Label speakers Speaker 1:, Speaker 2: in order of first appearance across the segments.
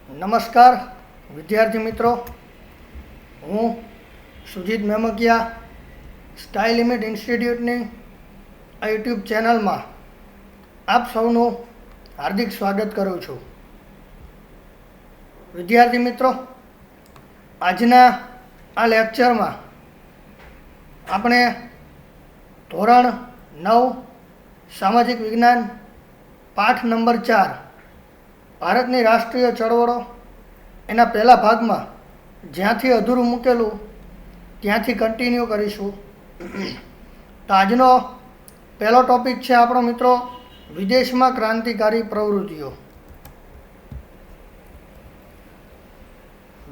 Speaker 1: નમસ્કાર વિદ્યાર્થી મિત્રો, હું સુજીત મેમકિયા સ્કાય લિમિટ ઇન્સ્ટિટ્યૂટની આ યુટ્યુબ ચેનલમાં આપ સૌનું હાર્દિક સ્વાગત કરું છું. વિદ્યાર્થી મિત્રો, આજના આ લેક્ચરમાં આપણે ધોરણ 9 સામાજિક વિજ્ઞાન પાઠ નંબર 4 ભારતની રાષ્ટ્રીય ચળવળો એના પહેલા ભાગમાં જ્યાંથી અધૂરું મૂકેલું ત્યાંથી કન્ટિન્યુ કરીશું. તો આજનો પહેલો ટૉપિક છે આપણો મિત્રો વિદેશમાં ક્રાંતિકારી પ્રવૃત્તિઓ.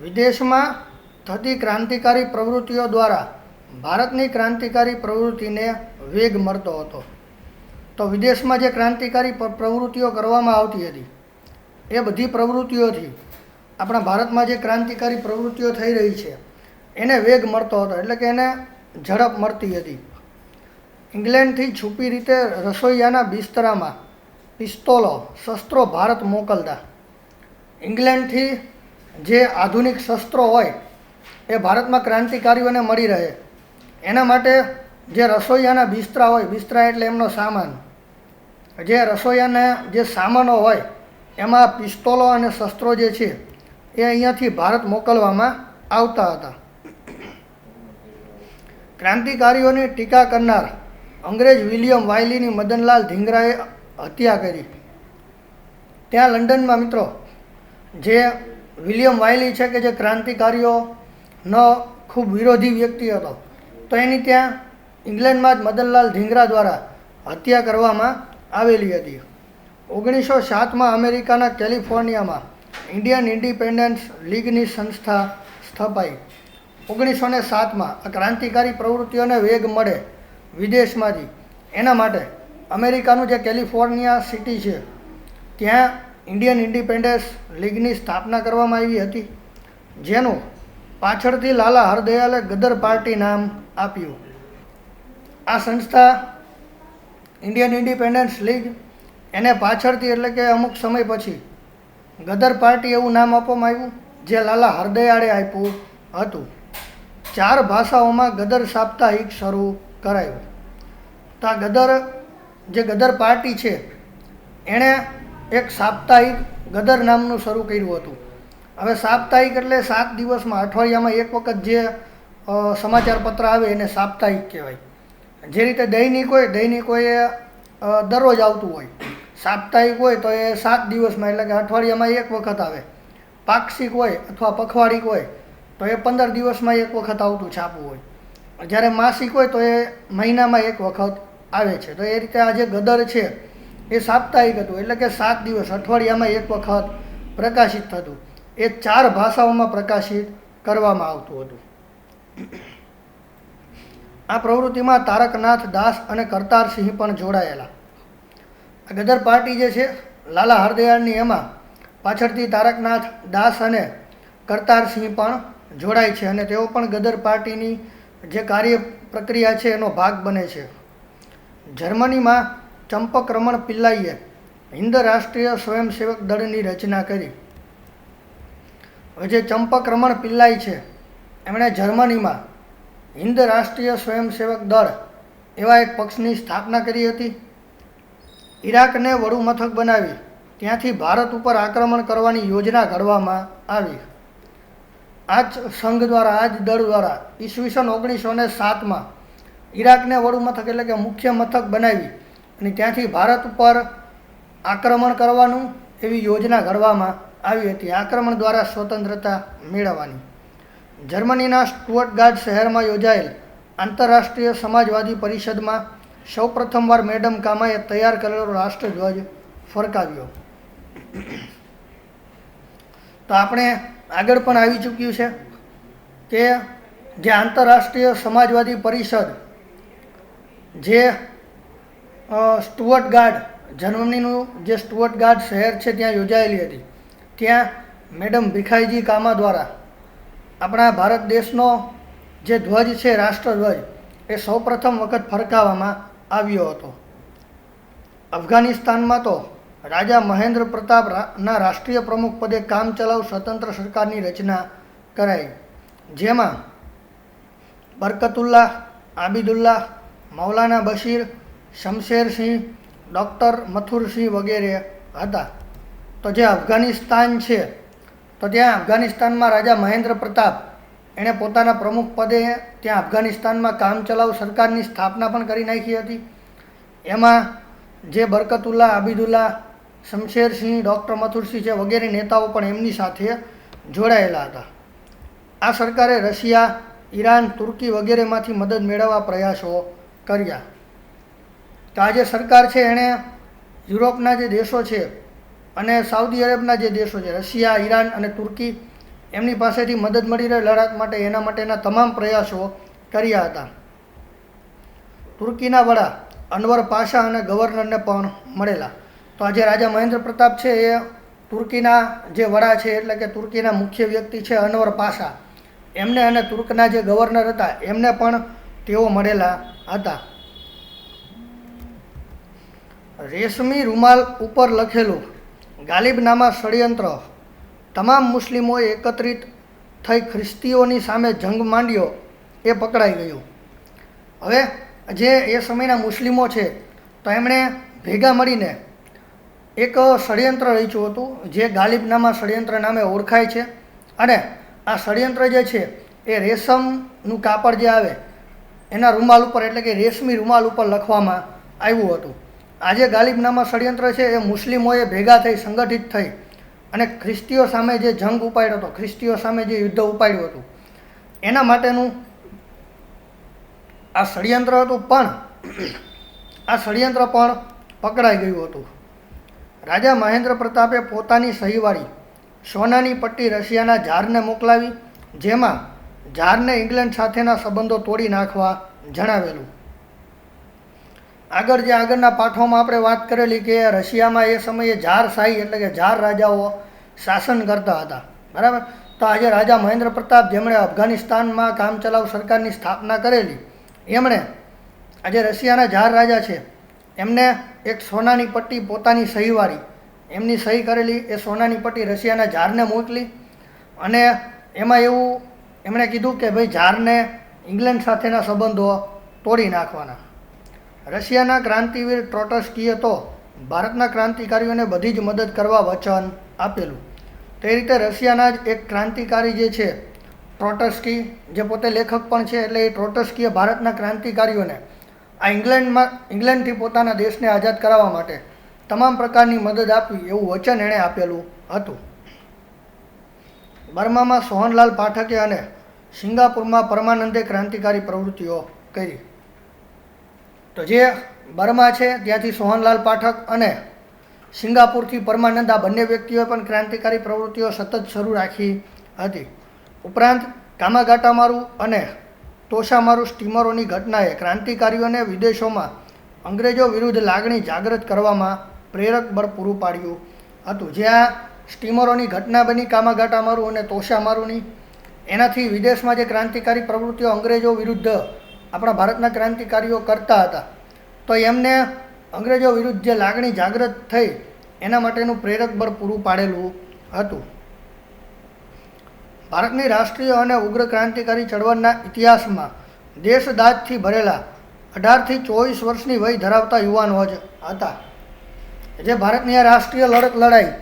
Speaker 1: વિદેશમાં થતી ક્રાંતિકારી પ્રવૃત્તિઓ દ્વારા ભારતની ક્રાંતિકારી પ્રવૃત્તિને વેગ મળતો હતો. તો વિદેશમાં જે ક્રાંતિકારી પ્રવૃત્તિઓ કરવામાં આવતી હતી એ બધી પ્રવૃત્તિઓથી આપણા ભારતમાં જે ક્રાંતિકારી પ્રવૃત્તિઓ થઈ રહી છે એને વેગ મળતો હતો, એટલે કે એને ઝડપ મળતી હતી. ઇંગ્લેન્ડથી છુપી રીતે રસોઈયાના બિસ્તરામાં પિસ્તોલો શસ્ત્રો ભારત મોકલતા. ઇંગ્લેન્ડથી જે આધુનિક શસ્ત્રો હોય એ ભારતમાં ક્રાંતિકારીઓને મળી રહે એના માટે જે રસોઈયાના બિસ્તરા હોય, બિસ્તરા એટલે એમનો સામાન, જે રસોઈયાના જે સામાનો હોય એમાં પિસ્તોલો અને શસ્ત્રો જે છે એ અહીંયાથી ભારત મોકલવામાં આવતા હતા. ક્રાંતિકારીઓની ટીકા કરનાર અંગ્રેજ વિલિયમ વાયલીની મદનલાલ ધીંગરાએ હત્યા કરી. ત્યાં લંડનમાં મિત્રો જે વિલિયમ વાયલી છે કે જે ક્રાંતિકારીઓનો ખૂબ વિરોધી વ્યક્તિ હતો, તો એની ત્યાં ઇંગ્લેન્ડમાં જ મદનલાલ ધીંગરા દ્વારા હત્યા કરવામાં આવેલી હતી. 1907માં અમેરિકાના કેલિફોર્નિયામાં ઇન્ડિયન ઇન્ડિપેન્ડન્સ લીગની સંસ્થા સ્થપાઈ. 1907માં આ ક્રાંતિકારી પ્રવૃત્તિઓને વેગ મળે વિદેશમાંથી એના માટે અમેરિકાનું જે કેલિફોર્નિયા સિટી છે ત્યાં ઇન્ડિયન ઇન્ડિપેન્ડન્સ લીગની સ્થાપના કરવામાં આવી હતી, જેનું પાછળથી લાલા હરદયાલે ગદર પાર્ટી નામ આપ્યું. આ સંસ્થા ઇન્ડિયન ઇન્ડિપેન્ડન્સ લીગ એને પાછળથી એટલે કે અમુક સમય પછી ગદર પાર્ટી એવું નામ આપવામાં આવ્યું જે લાલા હરદયાળે આપ્યું હતું. 4 ભાષાઓમાં ગદર સાપ્તાહિક શરૂ કરાયું. તો આ ગદર પાર્ટી છે એણે એક સાપ્તાહિક ગદર નામનું શરૂ કર્યું હતું. હવે સાપ્તાહિક એટલે 7 દિવસમાં અઠવાડિયામાં એક વખત જે સમાચાર પત્ર આવે એને સાપ્તાહિક કહેવાય. જે રીતે દૈનિક હોય એ દરરોજ આવતું હોય, સાપ્તાહિક હોય તો એ 7 દિવસમાં એટલે કે અઠવાડિયામાં એક વખત આવે. પાક્ષિક હોય અથવા પખવાડિક હોય તો એ 15 દિવસમાં એક વખત આવતું છાપું હોય. જ્યારે માસિક હોય તો એ મહિનામાં એક વખત આવે છે. તો એ રીતે આ જે ગદર છે એ સાપ્તાહિક હતું, એટલે કે 7 દિવસ અઠવાડિયામાં એક વખત પ્રકાશિત થતું. એ 4 ભાષાઓમાં પ્રકાશિત કરવામાં આવતું હતું. આ પ્રવૃત્તિમાં તારકનાથ દાસ અને કરતારસિંહ પણ જોડાયેલા. આ ગદર પાર્ટી જે છે લાલા હરદયાળની, એમાં પાછળથી તારકનાથ દાસ અને કરતારસિંહ પણ જોડાય છે અને તેઓ પણ ગદર પાર્ટીની જે કાર્ય પ્રક્રિયા છે એનો ભાગ બને છે. જર્મનીમાં ચંપકરમણ પિલ્લાઈએ હિન્દ રાષ્ટ્રીય સ્વયંસેવક દળની રચના કરી. હવે જે ચંપકરમણ પિલ્લાઈ છે એમણે જર્મનીમાં હિન્દ રાષ્ટ્રીય સ્વયંસેવક દળ એવા એક પક્ષની સ્થાપના કરી હતી. ઈરાકને વડુ મથક બનાવી ત્યાંથી ભારત ઉપર આક્રમણ કરવાની યોજના ઘડવામાં આવી. આ જ સંઘ દ્વારા, આ જ દળ દ્વારા ઈસવીસન 1907માં ઈરાકને વડુ મથક એટલે કે મુખ્ય મથક બનાવી અને ત્યાંથી ભારત ઉપર આક્રમણ કરવાનું એવી યોજના ઘડવામાં આવી હતી. આક્રમણ દ્વારા સ્વતંત્રતા મેળવવાની. જર્મનીના સ્ટુઅર્ટગાર્ડ શહેરમાં યોજાયેલ આંતરરાષ્ટ્રીય સમાજવાદી પરિષદમાં સૌ પ્રથમવાર મેડમ કામાએ તૈયાર કરેલો રાષ્ટ્રધ્વજ ફરકાવ્યો. તો આપણે આગળ પણ આવી ચૂક્યું છે કે જે આંતરરાષ્ટ્રીય સમાજવાદી પરિષદ જે સ્ટુઅર્ટગાર્ડ, જર્મનીનું જે સ્ટુઅર્ટગાર્ડ શહેર છે ત્યાં યોજાયેલી હતી, ત્યાં મેડમ ભીખાઈજી કામા દ્વારા આપણા ભારત દેશનો જે ધ્વજ છે રાષ્ટ્રધ્વજ એ સૌ પ્રથમ વખત ફરકાવવામાં આવ્યો હતો. અફઘાનિસ્તાનમાં તો રાજા મહેન્દ્ર પ્રતાપના રાષ્ટ્રીય પ્રમુખ પદે કામચલાઉ સ્વતંત્ર સરકારની રચના કરાઈ, જેમાં બરકતુલ્લાહ, આબિદુલ્લાહ, મૌલાના બશીર, શમશેરસિંહ, ડૉક્ટર મથુરસિંહ વગેરે હતા. તો જે અફઘાનિસ્તાન છે, તો ત્યાં અફઘાનિસ્તાનમાં રાજા મહેન્દ્ર પ્રતાપ એણે પોતાના પ્રમુખ પદે ત્યાં અફઘાનિસ્તાનમાં કામચલાઉ સરકારની સ્થાપના પણ કરી નાખી હતી. એમાં જે બરકતુલ્લાહ, આબિદુલ્લાહ, શમશેરસિંહ, ડૉક્ટર મથુરસિંહ છે વગેરે નેતાઓ પણ એમની સાથે જોડાયેલા હતા. આ સરકારે રશિયા, ઈરાન, તુર્કી વગેરેમાંથી મદદ મેળવવા પ્રયાસો કર્યા. તો આ જે સરકાર છે એણે યુરોપના જે દેશો છે અને સાઉદી અરેબના જે દેશો છે, રશિયા, ઈરાન અને તુર્કી, એમની પાસેથી મદદ મળી રહે લડાત માટે, એના માટેના તમામ પ્રયાસો કર્યા હતા. તુર્કીના વડા અનવર પાશા અને ગવર્નરને પણ મળેલા. તો આજે રાજા મહેન્દ્ર પ્રતાપ છે એ તુર્કીના જે વડા છે, એટલે કે તુર્કીના મુખ્ય વ્યક્તિ છે અનવર પાશા, એમને અને તુર્કના જે ગવર્નર હતા એમને પણ તેઓ મળેલા હતા. રેશમી રૂમાલ ઉપર લખેલું ગાલિબનામા ષડયંત્ર, તમામ મુસ્લિમોએ એકત્રિત થઈ ખ્રિસ્તીઓની સામે જંગ માંડ્યો, એ પકડાઈ ગયું. હવે જે એ સમયના મુસ્લિમો છે તો એમણે ભેગા મળીને એક ષડયંત્ર રચ્યું હતું, જે ગાલિબનામા ષડયંત્ર નામે ઓળખાય છે. અને આ ષડયંત્ર જે છે એ રેશમનું કાપડ જે આવે એના રૂમાલ ઉપર, એટલે કે રેશમી રૂમાલ ઉપર લખવામાં આવ્યું હતું. આ જે ગાલિબનામા ષડયંત્ર છે એ મુસ્લિમોએ ભેગા થઈ, સંગઠિત થઈ અને ખ્રિસ્તીઓ સામે જે જંગ ઉપાડ્યો હતો, ખ્રિસ્તીઓ સામે જે યુદ્ધ ઉપાડ્યું હતું, એના માટેનું આ ષડયંત્ર હતું. પણ આ ષડયંત્ર પણ પકડાઈ ગયું હતું. રાજા મહેન્દ્ર પ્રતાપે પોતાની સહીવાળી સોનાની પટ્ટી રશિયાના ઝારને મોકલાવી, જેમાં ઝારને ઇંગ્લેન્ડ સાથેના સંબંધો તોડી નાખવા જણાવેલું. આગળ જે આગળના પાઠોમાં આપણે વાત કરેલી કે રશિયામાં એ સમયે ઝારશાહી એટલે કે ઝાર રાજાઓ શાસન કરતા હતા, બરાબર. તો આજે રાજા મહેન્દ્ર પ્રતાપ, જેમણે અફઘાનિસ્તાનમાં કામચલાઉ સરકારની સ્થાપના કરેલી, એમણે આજે રશિયાના ઝાર રાજા છે એમને એક સોનાની પટ્ટી પોતાની સહીવાળી, એમની સહી કરેલી એ સોનાની પટ્ટી રશિયાના ઝારને મોકલી. અને એમાં એવું એમણે કીધું કે ભાઈ ઝારને ઇંગ્લેન્ડ સાથેના સંબંધો તોડી નાખવાના. રશિયાના ક્રાંતિવીર ટ્રોટસ્કીએ તો ભારતના ક્રાંતિકારીઓને બધી જ મદદ કરવા વચન આપેલું. તે રીતે રશિયાના જ એક ક્રાંતિકારી જે છે ટ્રોટસ્કી, જે પોતે લેખક પણ છે, એટલે એ ટ્રોટસ્કીએ ભારતના ક્રાંતિકારીઓને આ ઇંગ્લેન્ડથી પોતાના દેશને આઝાદ કરાવવા માટે તમામ પ્રકારની મદદ આપવી એવું વચન એણે આપેલું હતું. બર્મામાં સોહનલાલ પાઠકે અને સિંગાપુરમાં પરમાનંદે ક્રાંતિકારી પ્રવૃત્તિઓ કરી. તો જે બર્મા છે ત્યાંથી સોહનલાલ પાઠક અને સિંગાપુરથી પરમાનંદ, આ બંને વ્યક્તિઓએ પણ ક્રાંતિકારી પ્રવૃત્તિઓ સતત શરૂ રાખી હતી. ઉપરાંત કામાગાટામારુ અને તોશામારુ સ્ટીમરોની ઘટનાએ ક્રાંતિકારીઓને વિદેશોમાં અંગ્રેજો વિરુદ્ધ લાગણી જાગૃત કરવામાં પ્રેરક બળ પૂરું પાડ્યું હતું. જ્યાં સ્ટીમરોની ઘટના બની કામાગાટામારુ અને તોશામારુની, એનાથી વિદેશમાં જે ક્રાંતિકારી પ્રવૃત્તિઓ અંગ્રેજો વિરુદ્ધ આપણા ભારતના ક્રાંતિકારીઓ કરતા હતા, તો એમને અંગ્રેજો વિરુદ્ધ જે લાગણી જાગૃત થઈ એના માટેનું પ્રેરક બળ પૂરું પાડેલું હતું. ભારતની રાષ્ટ્રીય અને ઉગ્ર ક્રાંતિકારી ચળવળના ઇતિહાસમાં દેશદાઝથી ભરેલા 18થી 24 વર્ષની વય ધરાવતા યુવાનો જ હતા. જે ભારતની આ રાષ્ટ્રીય લડાઈ,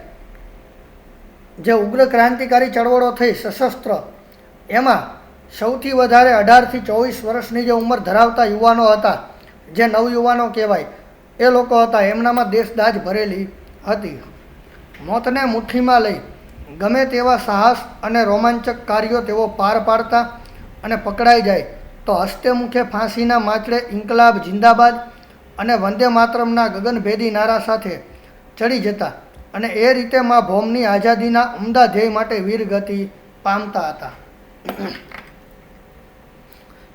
Speaker 1: જે ઉગ્ર ક્રાંતિકારી ચળવળો થઈ સશસ્ત્ર, એમાં સૌથી વધારે 18થી 24 વર્ષની જે ઉંમર ધરાવતા યુવાનો હતા, જે નવયુવાનો કહેવાય, એ લોકો હતા. એમનામાં દેશદાઝ ભરેલી હતી. મોતને મુઠ્ઠીમાં લઈ ગમે તેવા સાહસ અને રોમાંચક કાર્યો તેઓ પાર પાડતા અને પકડાઈ જાય તો હસ્તે મુખે ફાંસીના માચડે ઇન્કલાબ જિંદાબાદ અને વંદે માતરમના ગગનભેદી નારા સાથે ચડી જતા અને એ રીતે માં ભૌમની આઝાદીના ઉમદા ધ્યેય માટે વીરગતિ પામતા હતા.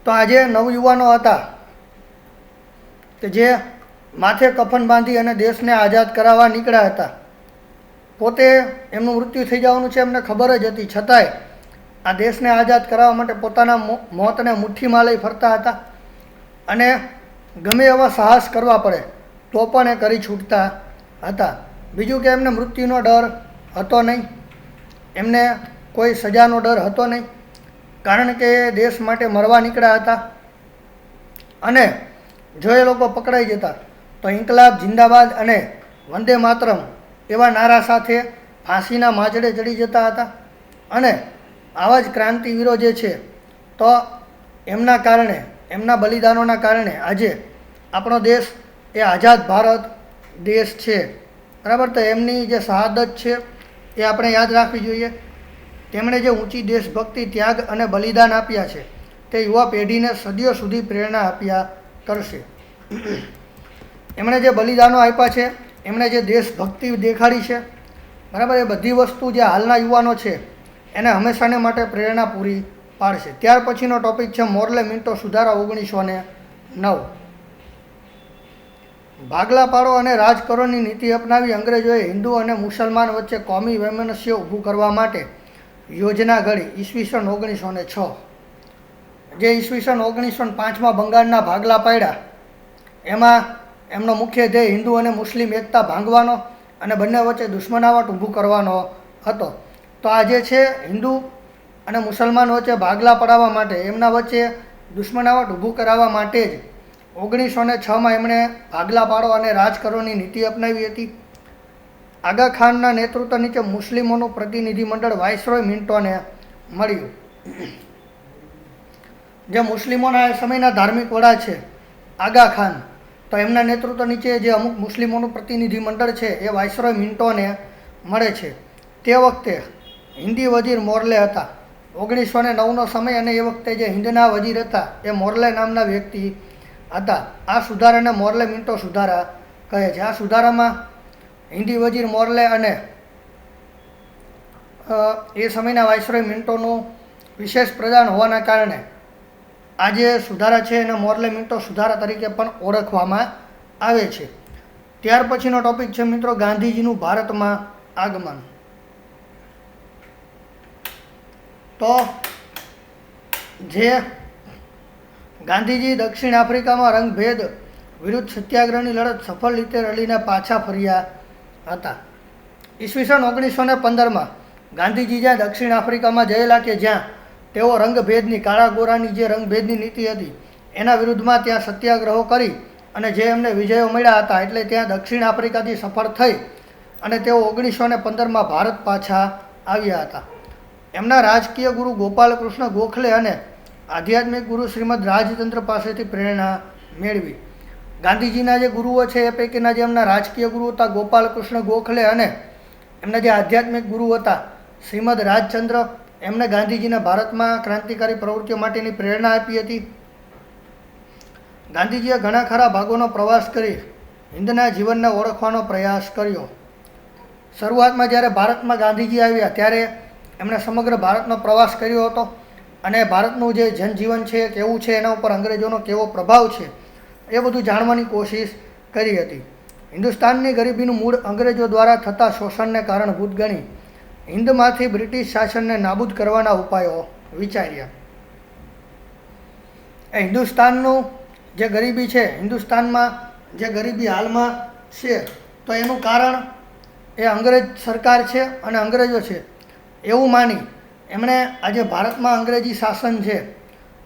Speaker 1: તો આજે નવયુવાનો હતા કે જે માથે કફન બાંધી અને દેશને આઝાદ કરાવવા નીકળ્યા હતા. પોતે એમનું મૃત્યુ થઈ જવાનું છે એમને ખબર જ હતી, છતાંય આ દેશને આઝાદ કરાવવા માટે પોતાના મોતને મુઠ્ઠીમાં લઈ ફરતા હતા અને ગમે એવા સાહસ કરવા પડે તો પણ એ કરી છૂટતા હતા. બીજું કે એમને મૃત્યુનો ડર હતો નહીં, એમને કોઈ સજાનો ડર હતો નહીં, કારણ કે એ દેશ માટે મરવા નીકળ્યા હતા. અને જો એ લોકો પકડાઈ જતા તો ઇન્કલાબ જિંદાબાદ અને વંદે માતરમ એવા નારા સાથે ફાંસીના માંચડે ચડી જતા હતા. અને આવા જ ક્રાંતિવીરો જે છે તો એમના કારણે, એમના બલિદાનોના કારણે આજે આપણો દેશ એ આઝાદ ભારત દેશ છે. બરાબર, તો એમની જે શહાદત છે એ આપણે યાદ રાખવી જોઈએ. તેમણે જે ઊંચી દેશભક્તિ, ત્યાગ અને બલિદાન આપ્યા છે તે યુવા પેઢીને સદીઓ સુધી પ્રેરણા આપ્યા કરશે. એમણે જે બલિદાનો આપ્યા છે, એમણે જે દેશભક્તિ દેખાડી છે, બરાબર, એ બધી વસ્તુ જે હાલના યુવાનો છે એને હંમેશાને માટે પ્રેરણા પૂરી પાડશે. ત્યાર પછીનો ટોપિક છે મોર્લે મિન્ટો સુધારા 1909. ભાગલા પાડો અને રાજકરોની નીતિ અપનાવી અંગ્રેજોએ હિન્દુ અને મુસલમાન વચ્ચે કોમી વૈમનસ્ય ઊભું કરવા માટે યોજના ઘડી. ઈસવીસન 1906. જે ઈસવીસન 1905માં બંગાળના ભાગલા પાડ્યા, એમાં એમનો મુખ્ય ધ્યેય હિન્દુ અને મુસ્લિમ એકતા ભાંગવાનો અને બંને વચ્ચે દુશ્મનાવટ ઊભું કરવાનો હતો. તો આ જે છે હિન્દુ અને મુસલમાન વચ્ચે ભાગલા પડાવવા માટે, એમના વચ્ચે દુશ્મનાવટ ઊભું કરાવવા માટે જ 1906માં એમણે ભાગલા પાડો અને રાજકરોની નીતિ અપનાવી હતી. આગા ખાનના નેતૃત્વ નીચે મુસ્લિમોનું પ્રતિનિધિમંડળ વાઇસરોય મિન્ટોને મળ્યું. જે મુસ્લિમોના એ સમયના ધાર્મિક વડા છે આગા ખાન, તો એમના નેતૃત્વ નીચે જે અમુક મુસ્લિમોનું પ્રતિનિધિમંડળ છે એ વાઇસરોય મિન્ટોને મળે છે. તે વખતે હિન્દી વજીર મોર્લે હતા. 1909નો સમય, અને એ વખતે જે હિન્દના વજીર હતા એ મોર્લે નામના વ્યક્તિ હતા. આ સુધારાને મોર્લે મિન્ટો સુધારા કહે છે. આ સુધારામાં હિન્દી વજીર મોર્લે અને એ સમયના વાઇસરોય મિન્ટોનું વિશેષ પ્રદાન હોવાના કારણે આ જે સુધારા છે એને મોર્લે મિન્ટો સુધારા તરીકે પણ ઓળખવામાં આવે છે. ત્યાર પછીનો ટોપિક છે મિત્રો ગાંધીજીનું ભારતમાં આગમન. તો જે ગાંધીજી દક્ષિણ આફ્રિકામાં રંગભેદ વિરુદ્ધ સત્યાગ્રહની લડત સફળ રીતે રડીને પાછા ફર્યા હતા. ઈસવીસન 1915માં ગાંધીજી જ્યાં દક્ષિણ આફ્રિકામાં ગયેલા, કે જ્યાં તેઓ રંગભેદની, કાળા ગોરાની જે રંગભેદની નીતિ હતી એના વિરુદ્ધમાં ત્યાં સત્યાગ્રહો કરી અને જે એમને વિજયો મળ્યા હતા, એટલે ત્યાં દક્ષિણ આફ્રિકાથી સફળ થઈ અને તેઓ 1915માં ભારત પાછા આવ્યા હતા. એમના રાજકીય ગુરુ ગોપાલકૃષ્ણ ગોખલે અને આધ્યાત્મિક ગુરુ શ્રીમદ રાજચંદ્ર પાસેથી પ્રેરણા મેળવી. ગાંધીજીના જે ગુરુઓ છે એ પૈકીના જે એમના રાજકીય ગુરુ હતા ગોપાલકૃષ્ણ ગોખલે, અને એમના જે આધ્યાત્મિક ગુરુ હતા શ્રીમદ રાજચંદ્ર, એમને ગાંધીજીને ભારતમાં ક્રાંતિકારી પ્રવૃત્તિઓ માટેની પ્રેરણા આપી હતી. ગાંધીજીએ ઘણા ખરા ભાગોનો પ્રવાસ કરી હિન્દના જીવનને ઓળખવાનો પ્રયાસ કર્યો. શરૂઆતમાં જ્યારે ભારતમાં ગાંધીજી આવ્યા ત્યારે એમણે સમગ્ર ભારતનો પ્રવાસ કર્યો હતો અને ભારતનું જે જનજીવન છે કેવું છે, એના ઉપર અંગ્રેજોનો કેવો પ્રભાવ છે એ બધું જાણવાની કોશિશ કરી હતી. હિન્દુસ્તાનની ગરીબીનું મૂળ અંગ્રેજો દ્વારા થતા શોષણને કારણભૂત ગણી હિન્દમાંથી બ્રિટિશ શાસનને નાબૂદ કરવાના ઉપાયો વિચાર્યા. એ હિન્દુસ્તાનનું જે ગરીબી છે, હિન્દુસ્તાનમાં જે ગરીબી હાલમાં છે, તો એનું કારણ એ અંગ્રેજ સરકાર છે અને અંગ્રેજો છે એવું માની એમણે આજે ભારતમાં અંગ્રેજી શાસન છે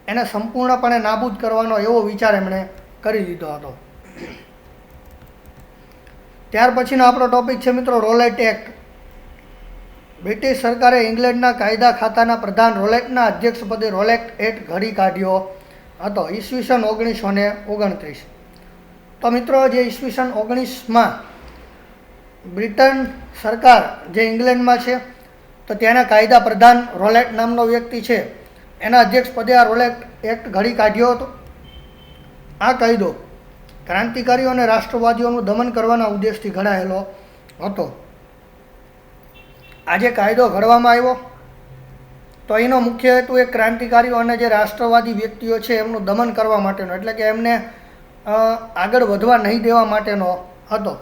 Speaker 1: એને સંપૂર્ણપણે નાબૂદ કરવાનો એવો વિચાર એમણે કરી લીધો હતો. ત્યાર પછીનો આપણો ટોપિક છે મિત્રો રોલેટ એક્ટ. બ્રિટિશ સરકારે ઇંગ્લેન્ડના કાયદા ખાતાના પ્રધાન રોલેટના અધ્યક્ષપદે રોલેટ એક્ટ ઘડી કાઢ્યો હતો ઈસવીસન 1929. તો મિત્રો જે ઈસવીસન 19માં બ્રિટન સરકાર જે ઇંગ્લેન્ડમાં છે, તો ત્યાંના કાયદા પ્રધાન રોલેટ નામનો વ્યક્તિ છે, એના અધ્યક્ષપદે આ રોલેટ એક્ટ ઘડી કાઢ્યો હતો. આ કાયદો ક્રાંતિકારીઓ અને રાષ્ટ્રવાદીઓનું દમન કરવાના ઉદ્દેશથી ઘડાયેલો હતો. આ જે કાયદો ઘડવામાં આવ્યો તો એનો મુખ્ય હેતુ એક ક્રાંતિકારીઓ અને જે રાષ્ટ્રવાદી વ્યક્તિઓ છે એમનું દમન કરવા માટેનો, એટલે કે એમને આગળ વધવા નહીં દેવા માટેનો હતો.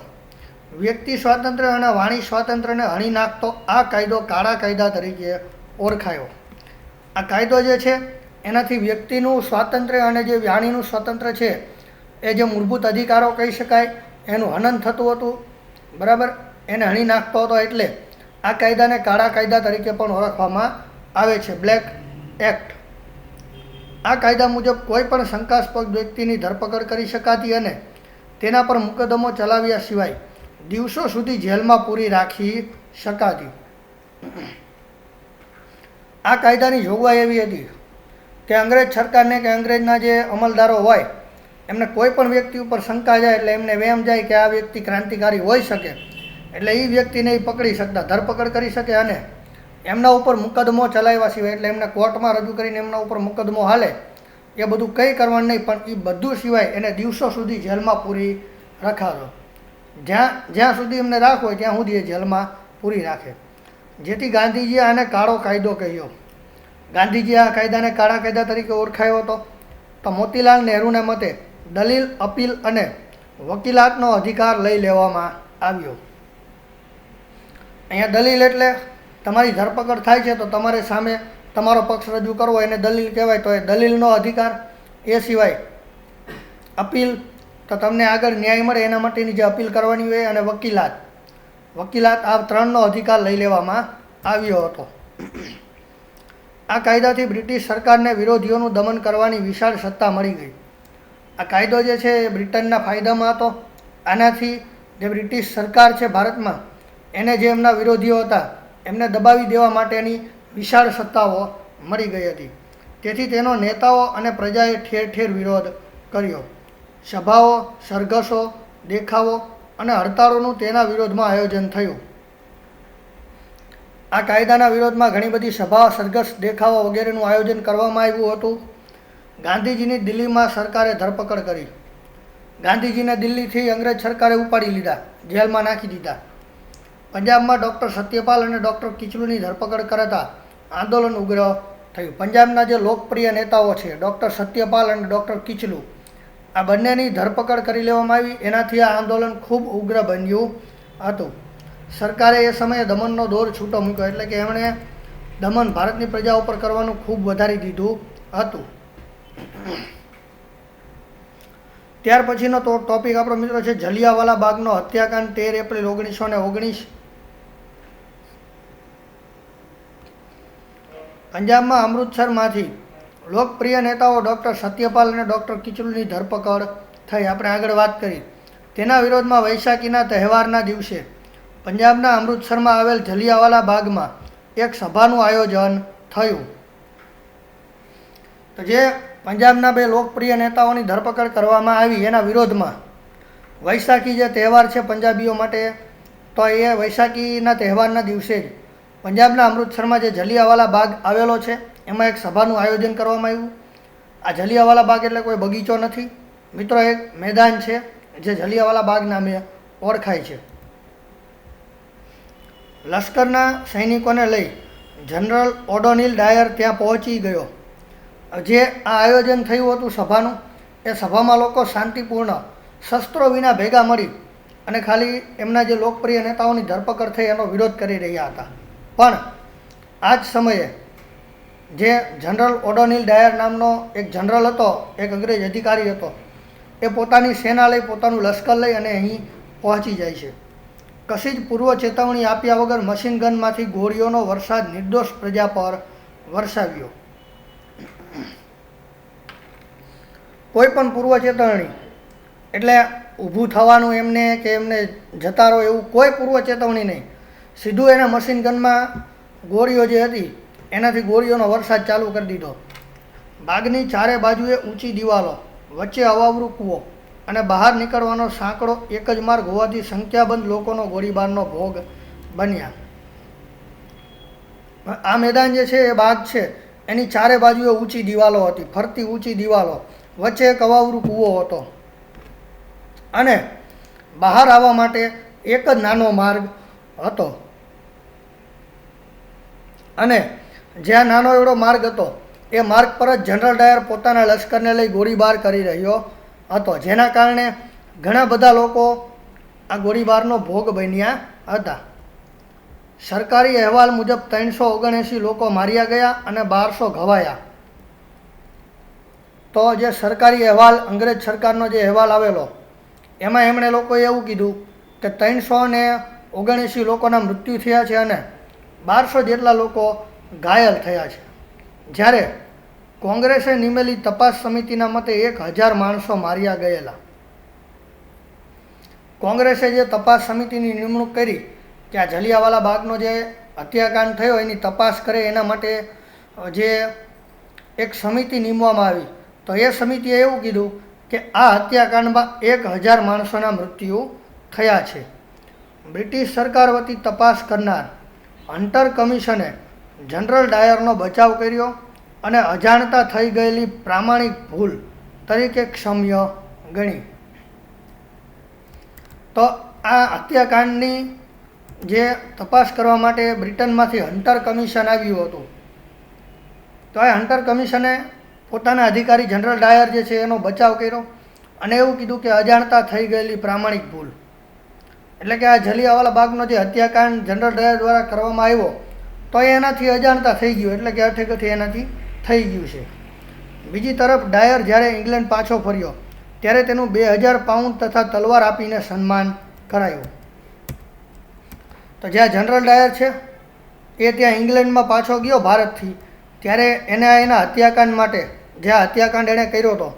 Speaker 1: વ્યક્તિ સ્વાતંત્ર્ય અને વાણી સ્વાતંત્ર્યને હણી નાખતો આ કાયદો કાળા કાયદા તરીકે ઓળખાયો. આ કાયદો જે છે એનાથી વ્યક્તિનું સ્વાતંત્ર્ય અને જે વાણીનું સ્વાતંત્ર્ય છે એ જે મૂળભૂત અધિકારો કહી શકાય એનું હનન થતું હતું. બરાબર, એને હણી નાખતો હતો, એટલે આ કાયદાને કાળા કાયદા તરીકે પણ ઓળખવામાં આવે છે, બ્લેક એક્ટ. આ કાયદા મુજબ કોઈ પણ શંકાસ્પદ વ્યક્તિની ધરપકડ કરી શકાતી અને તેના પર મુકદ્દમો ચલાવ્યા સિવાય દિવસો સુધી જેલમાં પૂરી રાખી શકાતી. આ કાયદાની જોગવાઈ એવી હતી કે અંગ્રેજ સરકારને કે અંગ્રેજના જે અમલદારો હોય એમને કોઈ પણ વ્યક્તિ ઉપર શંકા જાય એટલે એમને વહેમ જાય કે આ વ્યક્તિ ક્રાંતિકારી હોઈ શકે, એટલે એ વ્યક્તિને એ પકડી શકતા, ધરપકડ કરી શકે અને એમના ઉપર મુકદ્દમો ચલાવ્યા સિવાય, એટલે એમને કોર્ટમાં રજૂ કરીને એમના ઉપર મુકદ્દમો હાલે એ બધું કંઈ કરવાનું નહીં, પણ એ બધું સિવાય એને દિવસો સુધી જેલમાં પૂરી રખાતો. જ્યાં સુધી એમને રાખવો હોય ત્યાં સુધી એ જેલમાં પૂરી રાખે. જેથી ગાંધીજીએ આને કાળો કાયદો કહ્યો. ગાંધીજી આ કાયદાને કાળા કાયદા તરીકે ઓળખાયો હતો. તો મોતીલાલ નહેરુને મતે દલીલ, અપીલ અને વકીલાતનો અધિકાર લઈ લેવામાં આવ્યો. અહીંયા દલીલ એટલે તમારી ધરપકડ થાય છે તો તમારે સામે તમારો પક્ષ રજૂ કરવો એને દલીલ કહેવાય, તો એ દલીલનો અધિકાર. એ સિવાય અપીલ, તો તમને આગળ ન્યાય મળે એના માટેની જે અપીલ કરવાની હોય, અને વકીલાત આ ત્રણનો અધિકાર લઈ લેવામાં આવ્યો હતો. આ કાયદાથી બ્રિટિશ સરકારને વિરોધીઓનું દમન કરવાની વિશાળ સત્તા મળી ગઈ. આ કાયદો જે છે એ બ્રિટનના ફાયદામાં હતો. આનાથી જે બ્રિટિશ સરકાર છે ભારતમાં, એને જે એમના વિરોધીઓ હતા એમને દબાવી દેવા માટેની વિશાળ સત્તાઓ મળી ગઈ હતી. તેથી તેનો નેતાઓ અને પ્રજાએ ઠેર ઠેર વિરોધ કર્યો. સભાઓ, સરઘસો, દેખાવો અને હડતાળોનું તેના વિરોધમાં આયોજન થયું. આ કાયદાના વિરોધમાં ઘણી બધી સભા, સરઘસ, દેખાવો વગેરેનું આયોજન કરવામાં આવ્યું હતું. ગાંધીજીની દિલ્હીમાં સરકારે ધરપકડ કરી. ગાંધીજીને દિલ્હીથી અંગ્રેજ સરકારે ઉપાડી લીધા, જેલમાં નાખી દીધા. પંજાબમાં ડૉક્ટર સત્યપાલ અને ડૉક્ટર કિચલુની ધરપકડ કરાતા આંદોલન ઉગ્ર થયું. પંજાબના જે લોકપ્રિય નેતાઓ છે ડૉક્ટર સત્યપાલ અને ડૉક્ટર કિચલુ, આ બંનેની ધરપકડ કરી લેવામાં આવી. એનાથી આ આંદોલન ખૂબ ઉગ્ર બન્યું હતું. સરકારે એ સમયે દમનનો દોર છૂટો મૂક્યો, એટલે કે એમણે દમન ભારતની પ્રજા ઉપર કરવાનું ખૂબ વધારી દીધું હતું. ત્યાર પછીનો ટોપિક આપણો મિત્રો છે જલિયાવાલા બાગનો હત્યાકાંડ, 13 એપ્રિલ 1919. પંજાબમાં અમૃતસરમાંથી લોકપ્રિય નેતાઓ ડૉક્ટર સત્યપાલ અને ડૉક્ટર કિચલુની ધરપકડ થઈ. આપણે આગળ વાત કરી. તેના વિરોધમાં વૈશાખીના તહેવારના દિવસે પંજાબના અમૃતસરમાં આવેલ જલિયાવાલા બાગમાં એક સભાનું આયોજન થયું. તો જે પંજાબના બે લોકપ્રિય નેતાઓની ધરપકડ કરવામાં આવી એના વિરોધમાં વૈશાખી જે તહેવાર છે પંજાબીઓ માટે, તો એ વૈશાખીના તહેવારના દિવસે જ પંજાબના અમૃતસરમાં જે જલિયાવાલા બાગ આવેલો છે એમાં એક સભાનું આયોજન કરવામાં આવ્યું. આ જલિયાવાલા બાગ એટલે કોઈ બગીચો નથી મિત્રો, એક મેદાન છે જે જલિયાવાલા બાગ નામે ઓળખાય છે. લશ્કરના સૈનિકોને લઈ જનરલ ઓડોનિલ ડાયર ત્યાં પહોંચી ગયો. જે આ આયોજન થયું હતું સભાનું, એ સભામાં લોકો શાંતિપૂર્ણ શસ્ત્રો વિના ભેગા મળી અને ખાલી એમના જે લોકપ્રિય નેતાઓની ધરપકડ થઈ એનો વિરોધ કરી રહ્યા હતા. પણ આ જ સમયે જે જનરલ ઓડોનિલ ડાયર નામનો એક જનરલ હતો, એક અંગ્રેજ અધિકારી હતો, એ પોતાની સેના લઈ, પોતાનું લશ્કર લઈ અને અહીં પહોંચી જાય છે. કશી જ પૂર્વ ચેતવણી આપ્યા વગર મશીન ગનમાંથી ગોળીઓનો વરસાદ નિર્દોષ પ્રજા પર વરસાવ્યો. કોઈ પણ પૂર્વ ચેતવણી એટલે ઊભું થવાનું એમને કે એમને જતા રહો એવું કોઈ પૂર્વ ચેતવણી નહીં. સીધું એને મશીન ગનમાં ગોળીઓ જે હતી એનાથી ગોળીઓનો વરસાદ ચાલુ કરી દીધો. બાગની ચારે બાજુએ ઊંચી દિવાલો, વચ્ચે અવાવરું કૂવો અને બહાર નીકળવાનો સાંકડો એક જ માર્ગ હોવાથી સંખ્યાબંધ લોકોનો ગોળીબારનો ભોગ બન્યા. આ મેદાન જે છે એ બાગ છે એની ચારે બાજુએ ઊંચી દિવાલો હતી, ફરતી ઊંચી દિવાલો, વચ્ચે એક અવાવરું કૂવો હતો અને બહાર આવવા માટે એક જ નાનો માર્ગ હતો. અને જ્યાં નાનો એવડો માર્ગ હતો એ માર્ગ પર જ જનરલ ડાયર પોતાના લશ્કરને લઈ ગોળીબાર કરી રહ્યો હતો, જેના કારણે ઘણા બધા લોકો આ ગોળીબારનો ભોગ બન્યા હતા. સરકારી અહેવાલ મુજબ 379 લોકો માર્યા ગયા અને 1200 ઘવાયા. તો જે સરકારી અહેવાલ, અંગ્રેજ સરકારનો જે અહેવાલ આવેલો એમાં એમણે લોકોએ એવું કીધું કે 79 લોકોના મૃત્યુ થયા છે અને 1200 જેટલા લોકો ઘાયલ થયા છે. જ્યારે કોંગ્રેસે નિમેલી તપાસ સમિતિના મતે 1000 માણસો માર્યા ગયેલા. કોંગ્રેસે જે તપાસ સમિતિની નિમણૂક કરી કે આ જલિયાવાલા બાગનો જે હત્યાકાંડ થયો એની તપાસ કરે એના માટે જે એક સમિતિ નીમવામાં આવી, તો એ સમિતિએ એવું કીધું કે આ હત્યાકાંડમાં 1000 માણસોના મૃત્યુ થયા છે. બ્રિટિશ સરકાર વતી તપાસ કરનાર હન્ટર કમિશને જનરલ ડાયરનો બચાવ કર્યો અને અજાણતા થઈ ગયેલી પ્રામાણિક ભૂલ તરીકે ક્ષમ્ય ગણી. તો આ હત્યાકાંડની જે તપાસ કરવા માટે બ્રિટનમાંથી હન્ટર કમિશન આવ્યું હતું, તો એ હન્ટર કમિશને પોતાના અધિકારી જનરલ ડાયર જે છે એનો બચાવ કર્યો અને એવું કીધું કે અજાણતા થઈ ગયેલી પ્રામાણિક ભૂલ, એટલે કે આ જલિયાવાલા બાગનો જે હત્યાકાંડ જનરલ ડાયર દ્વારા કરવામાં આવ્યો તો એ એનાથી અજાણતા થઈ ગયું, એટલે કે અઠેકથી એનાથી થઈ ગયું છે. બીજી તરફ ડાયર જ્યારે ઇંગ્લેન્ડ પાછો ફર્યો ત્યારે તેનું 2000 પાઉન્ડ તથા તલવાર આપીને સન્માન કરાયું. તો જ્યાં જનરલ ડાયર છે એ ત્યાં ઇંગ્લેન્ડમાં પાછો ગયો ભારતથી, ત્યારે એના હત્યાકાંડ માટે, જે હત્યાકાંડ એણે કર્યો હતો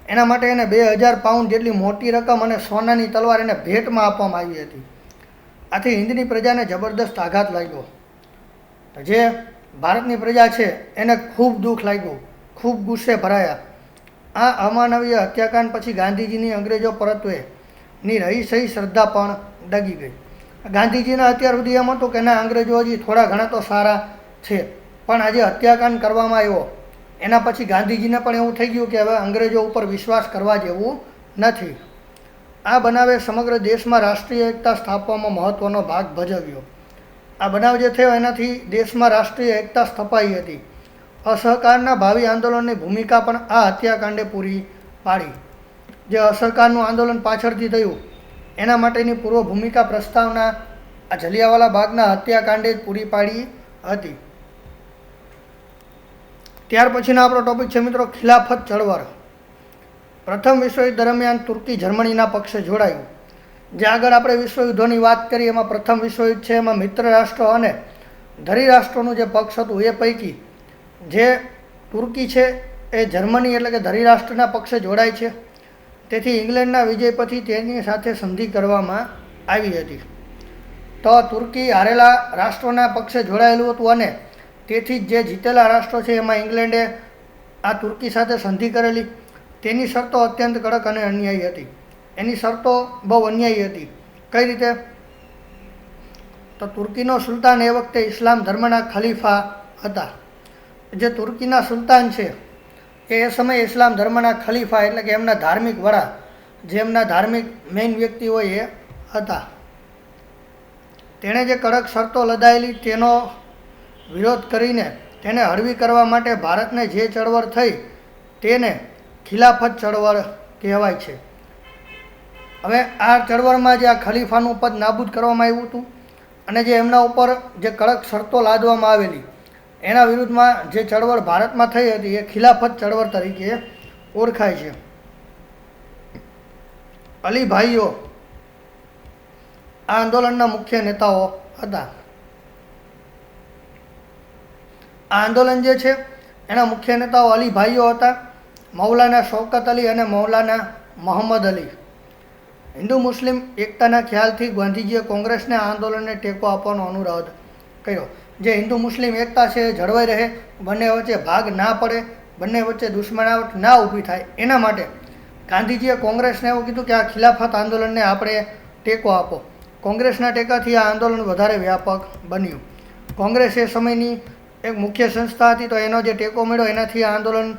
Speaker 1: એના માટે એને 2000 પાઉન્ડ જેટલી મોટી રકમ અને સોનાની તલવાર એને ભેટમાં આપવામાં આવી હતી. આથી હિન્દની પ્રજાને જબરદસ્ત આઘાત લાગ્યો. જે ભારતની પ્રજા છે એને ખૂબ દુઃખ લાગ્યું, ખૂબ ગુસ્સે ભરાયા. આ અમાનવીય હત્યાકાંડ પછી ગાંધીજીની અંગ્રેજો પરત્વેની રહી સહી શ્રદ્ધા પણ ડગી ગઈ. ગાંધીજીના અત્યાર સુધી એમ હતું કે ના, અંગ્રેજો હજી થોડા ઘણા તો સારા છે, પણ આજે હત્યાકાંડ કરવામાં આવ્યો એના પછી ગાંધીજીને પણ એવું થઈ ગયું કે હવે અંગ્રેજો ઉપર વિશ્વાસ કરવા જેવું નથી. આ બનાવે સમગ્ર દેશમાં રાષ્ટ્રીય એકતા સ્થાપવામાં મહત્ત્વનો ભાગ ભજવ્યો. આ બનાવ જે થયો એનાથી દેશમાં રાષ્ટ્રીય એકતા સ્થપાઈ હતી. અસહકારના ભાવિ આંદોલનની ભૂમિકા પણ આ હત્યાકાંડે પૂરી પાડી. જે અસહકારનું આંદોલન પાછળથી થયું એના માટેની પૂર્વ ભૂમિકા પ્રસ્તાવના આ જલિયાવાલા બાગના હત્યાકાંડે જ પૂરી પાડી હતી. ત્યાર પછીનો આપણો ટોપિક છે મિત્રો ખિલાફત ચળવળ. પ્રથમ વિશ્વયુદ્ધ દરમિયાન તુર્કી જર્મનીના પક્ષે જોડાયું. જે આગળ આપણે વિશ્વયુદ્ધોની વાત કરી એમાં પ્રથમ વિશ્વયુદ્ધ છે, એમાં મિત્ર રાષ્ટ્રો અને ધરી રાષ્ટ્રોનું જે પક્ષ હતું એ પૈકી જે તુર્કી છે એ જર્મની એટલે કે ધરી રાષ્ટ્રના પક્ષે જોડાય છે. તેથી ઇંગ્લેન્ડના વિજય પછી તેની સાથે સંધિ કરવામાં આવી હતી. તો તુર્કી હારેલા રાષ્ટ્રોના પક્ષે જોડાયેલું હતું અને તેથી જે જીતેલા રાષ્ટ્રો છે એમાં ઇંગ્લેન્ડે આ તુર્કી સાથે સંધિ કરેલી. તેની શરતો અત્યંત કડક અને અન્યાયી હતી. એની શરતો બહુ અન્યાયી હતી. કઈ રીતે? તો તુર્કીનો સુલતાન એ વખતે ઇસ્લામ ધર્મના ખલીફા હતા. જે તુર્કીના સુલતાન છે એ સમયે ઇસ્લામ ધર્મના ખલીફા એટલે કે એમના ધાર્મિક વડા, જે એમના ધાર્મિક મેઇન વ્યક્તિ હોય એ હતા. તેણે જે કડક શરતો લદાયેલી તેનો વિરોધ કરીને તેને હળવી કરવા માટે ભારતને જે ચળવળ થઈ તેને ખિલાફત ચળવળ કહેવાય છે. હવે આ ચળવળમાં જે આ ખલીફાનું પદ નાબૂદ કરવામાં આવ્યું હતું અને જે એમના ઉપર જે કડક શરતો લાદવામાં આવેલી એના વિરુદ્ધમાં જે ચળવળ ભારતમાં થઈ હતી એ ખિલાફત ચળવળ તરીકે ઓળખાય છે. અલી ભાઈઓ આ આંદોલનના મુખ્ય નેતાઓ હતા. આ આંદોલન જે છે એના મુખ્ય નેતાઓ અલી ભાઈઓ હતા, મૌલાના શૌકત અલી અને મૌલાના મોહમ્મદ અલી. હિન્દુ મુસ્લિમ એકતાના ખ્યાલથી ગાંધીજીએ કોંગ્રેસને આ આંદોલનને ટેકો આપવાનો અનુરોધ કર્યો. જે હિન્દુ મુસ્લિમ એકતા છે એ જળવાઈ રહે, બંને વચ્ચે ભાગ ના પડે, બંને વચ્ચે દુશ્મનાવટ ના ઊભી થાય, એના માટે ગાંધીજીએ કોંગ્રેસને એવું કીધું કે આ ખિલાફત આંદોલનને આપણે ટેકો આપો. કોંગ્રેસના ટેકાથી આ આંદોલન વધારે વ્યાપક બન્યું. કોંગ્રેસ એ સમયની એક મુખ્ય સંસ્થા હતી, તો એનો જે ટેકો મળ્યો એનાથી આ આંદોલન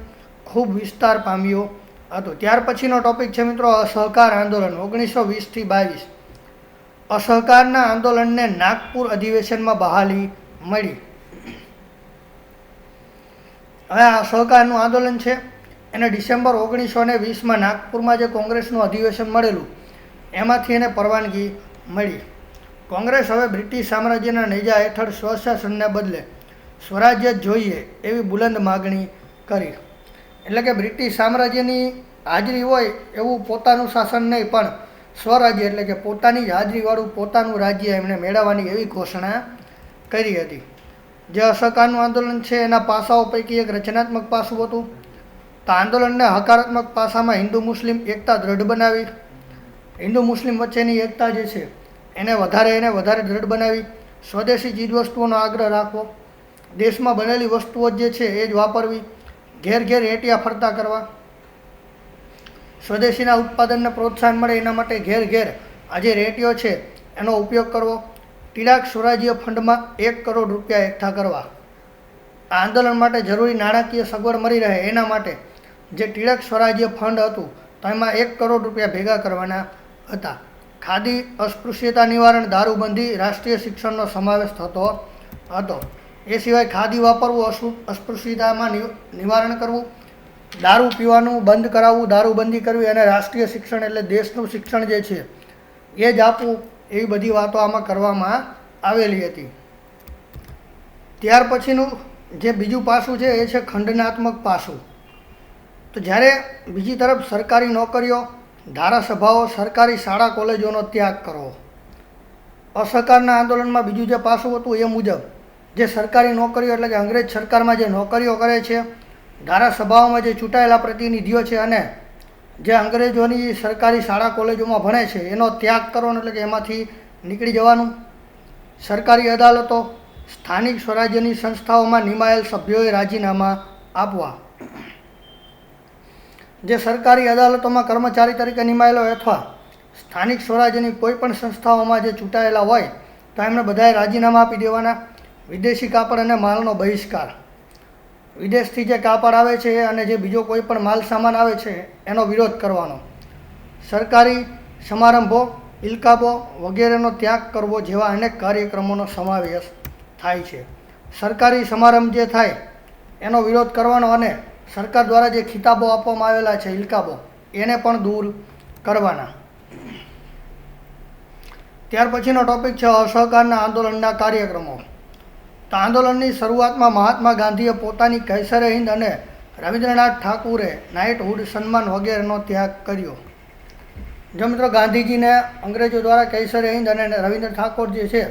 Speaker 1: ખૂબ વિસ્તાર પામ્યો હતો. ત્યાર પછીનો ટોપિક છે મિત્રો અસહકાર આંદોલન 1920 થી 22. અસહકારના આંદોલનને નાગપુર અધિવેશનમાં બહાલી મળી. હવે આ અસહકારનું આંદોલન છે એને ડિસેમ્બર 1920માં નાગપુરમાં જે કોંગ્રેસનું અધિવેશન મળેલું એમાંથી એને પરવાનગી મળી. કોંગ્રેસ હવે બ્રિટિશ સામ્રાજ્યના નેજા હેઠળ સ્વશાસનને બદલે સ્વરાજ્ય જોઈએ એવી બુલંદ માગણી કરી. એટલે કે બ્રિટિશ સામ્રાજ્યની હાજરી હોય એવું પોતાનું શાસન નહીં પણ સ્વરાજ્ય એટલે કે પોતાની જ હાજરીવાળું પોતાનું રાજ્ય એમણે મેળવવાની એવી ઘોષણા કરી હતી. જે અસહકારનું આંદોલન છે એના પાસાઓ પૈકી એક રચનાત્મક પાસું હતું. તો આંદોલનને હકારાત્મક પાસામાં હિન્દુ મુસ્લિમ એકતા દ્રઢ બનાવી, હિન્દુ મુસ્લિમ વચ્ચેની એકતા જે છે એને વધારે દ્રઢ બનાવી, સ્વદેશી ચીજવસ્તુઓનો આગ્રહ રાખવો, દેશમાં બનેલી વસ્તુઓ જે છે એ જ વાપરવી, ઘેર ઘેર હેટિયા ફરતા કરવા, સ્વદેશીના ઉત્પાદનને પ્રોત્સાહન મળે એના માટે ઘેર ઘેર આ જે રેટિયો છે એનો ઉપયોગ કરવો, તિરાક સ્વરાજ્ય ફંડમાં 1 કરોડ રૂપિયા એકઠા કરવા. આ આંદોલન માટે જરૂરી નાણાકીય સગવડ મળી રહે એના માટે જે તિરાક સ્વરાજ્ય ફંડ હતું તો એમાં 1 કરોડ રૂપિયા ભેગા કરવાના હતા. ખાદી, અસ્પૃશ્યતા નિવારણ, દારૂબંધી, રાષ્ટ્રીય શિક્ષણનો સમાવેશ થતો હતો. એ સિવાય ખાદી વાપરવું, અસ્પૃશ્યતામાં નિવારણ કરવું, દારૂ પીવાનું બંધ કરાવવું, દારૂબંધી કરવી અને રાષ્ટ્રીય શિક્ષણ એટલે દેશનું શિક્ષણ જે છે એ જ આપવું, એવી બધી વાતો આમાં કરવામાં આવેલી હતી. ત્યાર પછીનું જે બીજું પાસું છે એ છે ખંડનાત્મક પાસું. તો જ્યારે બીજી તરફ સરકારી નોકરીઓ, ધારાસભાઓ, સરકારી શાળા કોલેજોનો ત્યાગ કરવો. અસહકારના આંદોલનમાં બીજું જે પાસું હતું એ મુજબ જે સરકારી નોકરીઓ એટલે કે અંગ્રેજ સરકારમાં જે નોકરીઓ કરે છે, ધારાસભાઓમાં જે ચૂંટાયેલા પ્રતિનિધિઓ છે અને જે અંગ્રેજોની સરકારી શાળા કોલેજોમાં ભણે છે એનો ત્યાગ કરવાનો એટલે કે એમાંથી નીકળી જવાનું. સરકારી અદાલતો, સ્થાનિક સ્વરાજ્યની સંસ્થાઓમાં નિમાયેલ સભ્યોએ રાજીનામા આપવા. જે સરકારી અદાલતોમાં કર્મચારી તરીકે નિમાયેલો હોય અથવા સ્થાનિક સ્વરાજ્યની કોઈ પણ સંસ્થાઓમાં જે ચૂંટાયેલા હોય તો એમણે બધાએ રાજીનામા આપી દેવાના. વિદેશી કાપડ અને માલનો બહિષ્કાર. વિદેશથી જે કાપડ આવે છે અને જે બીજો કોઈ પણ માલ સામાન આવે છે એનો વિરોધ કરવાનો. સરકારી સમારંભો, ઇલકાબો વગેરેનો ત્યાગ કરવો જેવા અનેક કાર્યક્રમોનો સમાવેશ થાય છે. સરકારી સમારંભ જે થાય એનો વિરોધ કરવાનો અને સરકાર દ્વારા જે ખિતાબો આપવામાં આવેલા છે, ઇલકાબો, એને પણ દૂર કરવાના. ત્યાર પછીનો ટોપિક છે અસહકારના આંદોલનના કાર્યક્રમો. તો આંદોલનની શરૂઆતમાં મહાત્મા ગાંધીએ પોતાની કૈસરે હિન્દ અને રવિન્દ્રનાથ ઠાકુરે નાઇટહુડ સન્માન વગેરેનો ત્યાગ કર્યો. જો મિત્રો ગાંધીજીને અંગ્રેજો દ્વારા કૈસરે હિન્દ અને રવિન્દ્ર ઠાકોર જે છે,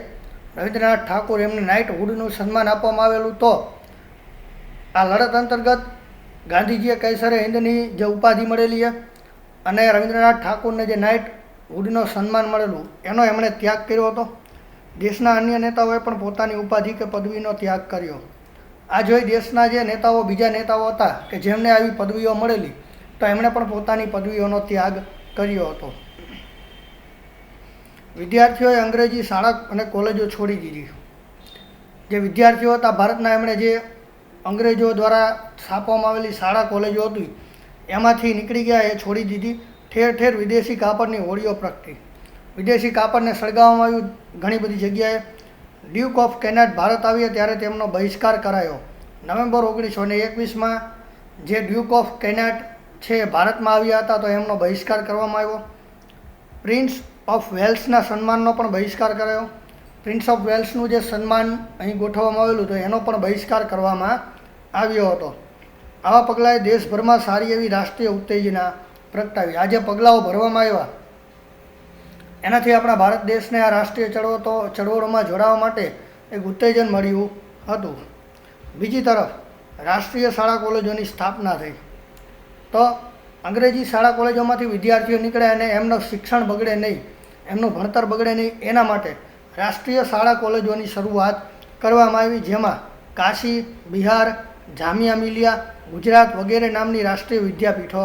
Speaker 1: રવિન્દ્રનાથ ઠાકુર, એમને નાઇટહુડનું સન્માન આપવામાં આવેલું. તો આ લડત અંતર્ગત ગાંધીજીએ કૈસરે હિન્દની જે ઉપાધિ મળેલી છે અને રવિન્દ્રનાથ ઠાકુરને જે નાઇટહુડનું સન્માન મળેલું એનો એમણે ત્યાગ કર્યો હતો. દેશના અન્ય નેતાઓએ પણ પોતાની ઉપાધિ કે પદવીનો ત્યાગ કર્યો. આ જોઈ દેશના જે નેતાઓ, બીજા નેતાઓ હતા કે જેમને આવી પદવીઓ મળેલી તો એમણે પણ પોતાની પદવીઓનો ત્યાગ કર્યો હતો. વિદ્યાર્થીઓએ અંગ્રેજી શાળા અને કોલેજો છોડી દીધી. જે વિદ્યાર્થીઓ હતા ભારતના, એમણે જે અંગ્રેજો દ્વારા સ્થાપવામાં આવેલી શાળા કોલેજો હતી એમાંથી નીકળી ગયા, એ છોડી દીધી. ઠેર ઠેર વિદેશી કાપડની હોડીઓ પ્રગટી. વિદેશી કાપડને સળગાવવામાં આવ્યું ઘણી બધી જગ્યાએ. ડ્યુક ઓફ કેનાટ ભારત આવ્યા ત્યારે તેમનો બહિષ્કાર કરાયો. નવેમ્બર 1921માં જે ડ્યુક ઓફ કેનાટ છે ભારતમાં આવ્યા હતા તો એમનો બહિષ્કાર કરવામાં આવ્યો. પ્રિન્સ ઓફ વેલ્સના સન્માનનો પણ બહિષ્કાર કરાયો. પ્રિન્સ ઓફ વેલ્સનું જે સન્માન અહીં ગોઠવવામાં આવેલું તો એનો પણ બહિષ્કાર કરવામાં આવ્યો હતો. આવા પગલાંએ દેશભરમાં સારી એવી રાષ્ટ્રીય ઉત્તેજના પ્રગટાવી. આ જે પગલાઓ ભરવામાં આવ્યા એનાથી આપણા ભારત દેશને આ રાષ્ટ્રીય ચળવળોમાં જોડાવા માટે એક ઉત્તેજન મળ્યું હતું. બીજી તરફ રાષ્ટ્રીય શાળા કોલેજોની સ્થાપના થઈ. તો અંગ્રેજી શાળા કોલેજોમાંથી વિદ્યાર્થીઓ નીકળે અને એમનું શિક્ષણ બગડે નહીં, એમનું ભણતર બગડે નહીં એના માટે રાષ્ટ્રીય શાળા કોલેજોની શરૂઆત કરવામાં આવી. જેમાં કાશી, બિહાર, જામિયા મિલિયા, ગુજરાત વગેરે નામની રાષ્ટ્રીય વિદ્યાપીઠો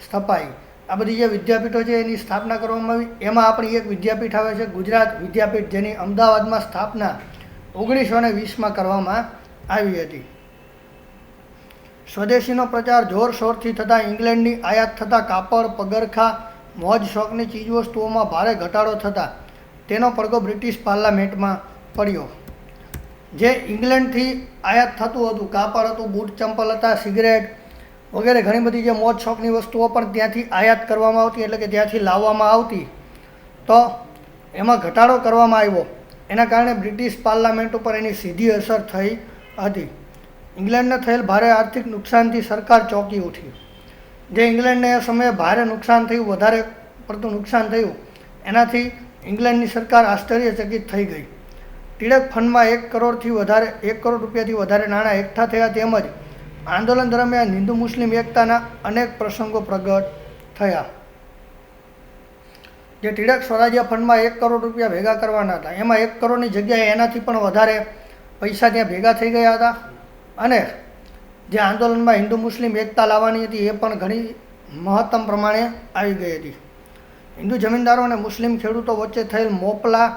Speaker 1: સ્થપાઈ. આ બધી જે વિદ્યાપીઠો છે એની સ્થાપના કરવામાં આવી. એમાં આપણી એક વિદ્યાપીઠ આવે છે ગુજરાત વિદ્યાપીઠ, જેની અમદાવાદમાં સ્થાપના 1920માં કરવામાં આવી હતી. સ્વદેશીનો પ્રચાર જોરશોરથી થતાં ઇંગ્લેન્ડની આયાત થતાં કાપડ, પગરખાં, મોજ શોખની ચીજવસ્તુઓમાં ભારે ઘટાડો થતાં તેનો પડઘો બ્રિટિશ પાર્લામેન્ટમાં પડ્યો. જે ઇંગ્લેન્ડથી આયાત થતું હતું, કાપડ હતું, બૂટ ચંપલ હતા, સિગરેટ વગેરે ઘણી બધી જે મોજ શોખની વસ્તુઓ પણ ત્યાંથી આયાત કરવામાં આવતી, એટલે કે ત્યાંથી લાવવામાં આવતી, તો એમાં ઘટાડો કરવામાં આવ્યો. એના કારણે બ્રિટિશ પાર્લામેન્ટ ઉપર એની સીધી અસર થઈ હતી. ઇંગ્લેન્ડને થયેલ ભારે આર્થિક નુકસાનથી સરકાર ચોંકી ઉઠી. જે ઇંગ્લેન્ડને એ સમયે ભારે નુકસાન થયું, વધારે પડતું નુકસાન થયું, એનાથી ઇંગ્લેન્ડની સરકાર આશ્ચર્યચકિત થઈ ગઈ. ટિળક ફંડમાં 1 કરોડ રૂપિયાથી વધારે નાણાં એકઠા થયા તેમજ આંદોલન દરમિયાન હિન્દુ મુસ્લિમ એકતાના અનેક પ્રસંગો પ્રગટ થયા. જે ટિળક સ્વરાજ્ય ફંડમાં 1 કરોડ રૂપિયા ભેગા કરવાના હતા એમાં 1 કરોડની જગ્યાએ એનાથી પણ વધારે પૈસા ત્યાં ભેગા થઈ ગયા હતા. અને જે આંદોલનમાં હિન્દુ મુસ્લિમ એકતા લાવવાની હતી એ પણ ઘણી મહત્તમ પ્રમાણે આવી ગઈ હતી. હિન્દુ જમીનદારો અને મુસ્લિમ ખેડૂતો વચ્ચે થયેલ મોપલા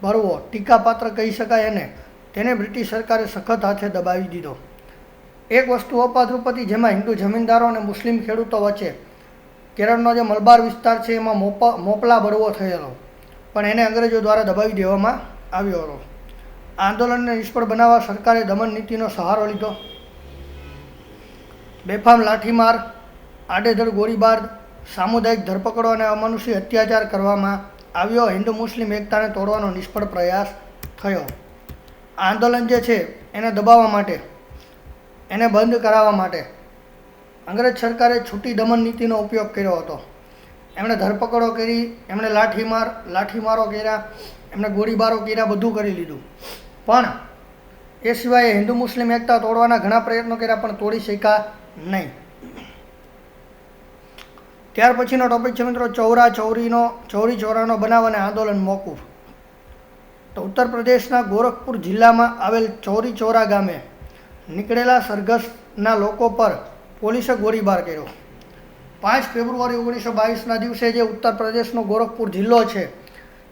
Speaker 1: બળવો ટીકાપાત્ર કહી શકાય અને તેને બ્રિટિશ સરકારે સખત હાથે દબાવી દીધો. એક વસ્તુ અપાતૃપ હતી જેમાં હિન્દુ જમીનદારો અને મુસ્લિમ ખેડૂતો વચ્ચે કેરળનો જે મલબાર વિસ્તાર છે એમાં મોપલા બળવો થયેલો, પણ એને અંગ્રેજો દ્વારા દબાવી દેવામાં આવ્યો હતો. આંદોલનને નિષ્ફળ બનાવવા સરકારે દમન નીતિનો સહારો લીધો. બેફામ લાઠીમાર, આડેધડ ગોળીબાર, સામુદાયિક ધરપકડો અને અમાનુષી અત્યાચાર કરવામાં આવ્યો. હિન્દુ મુસ્લિમ એકતાને તોડવાનો નિષ્ફળ પ્રયાસ થયો. આંદોલન જે છે એને દબાવવા માટે, એને બંધ કરાવવા માટે અંગ્રેજ સરકારે છૂટી દમન નીતિનો ઉપયોગ કર્યો હતો. એમણે ધરપકડો કરી, એમણે લાઠીમારો કર્યા, એમણે ગોળીબારો કર્યા, બધું કરી લીધું. પણ એ સિવાય હિન્દુ મુસ્લિમ એકતા તોડવાના ઘણા પ્રયત્નો કર્યા પણ તોડી શક્યા નહીં. ત્યાર પછીનો ટોપિક છે મિત્રો ચૌરી ચોરાનો બનાવ અને આંદોલન મોકૂફ. તો ઉત્તર પ્રદેશના ગોરખપુર જિલ્લામાં આવેલ ચૌરી ચોરા ગામે નીકળેલા સરઘસના લોકો પર પોલીસે ગોળીબાર કર્યો. 5 ફેબ્રુઆરી 1922ના દિવસે જે ઉત્તર પ્રદેશનો ગોરખપુર જિલ્લો છે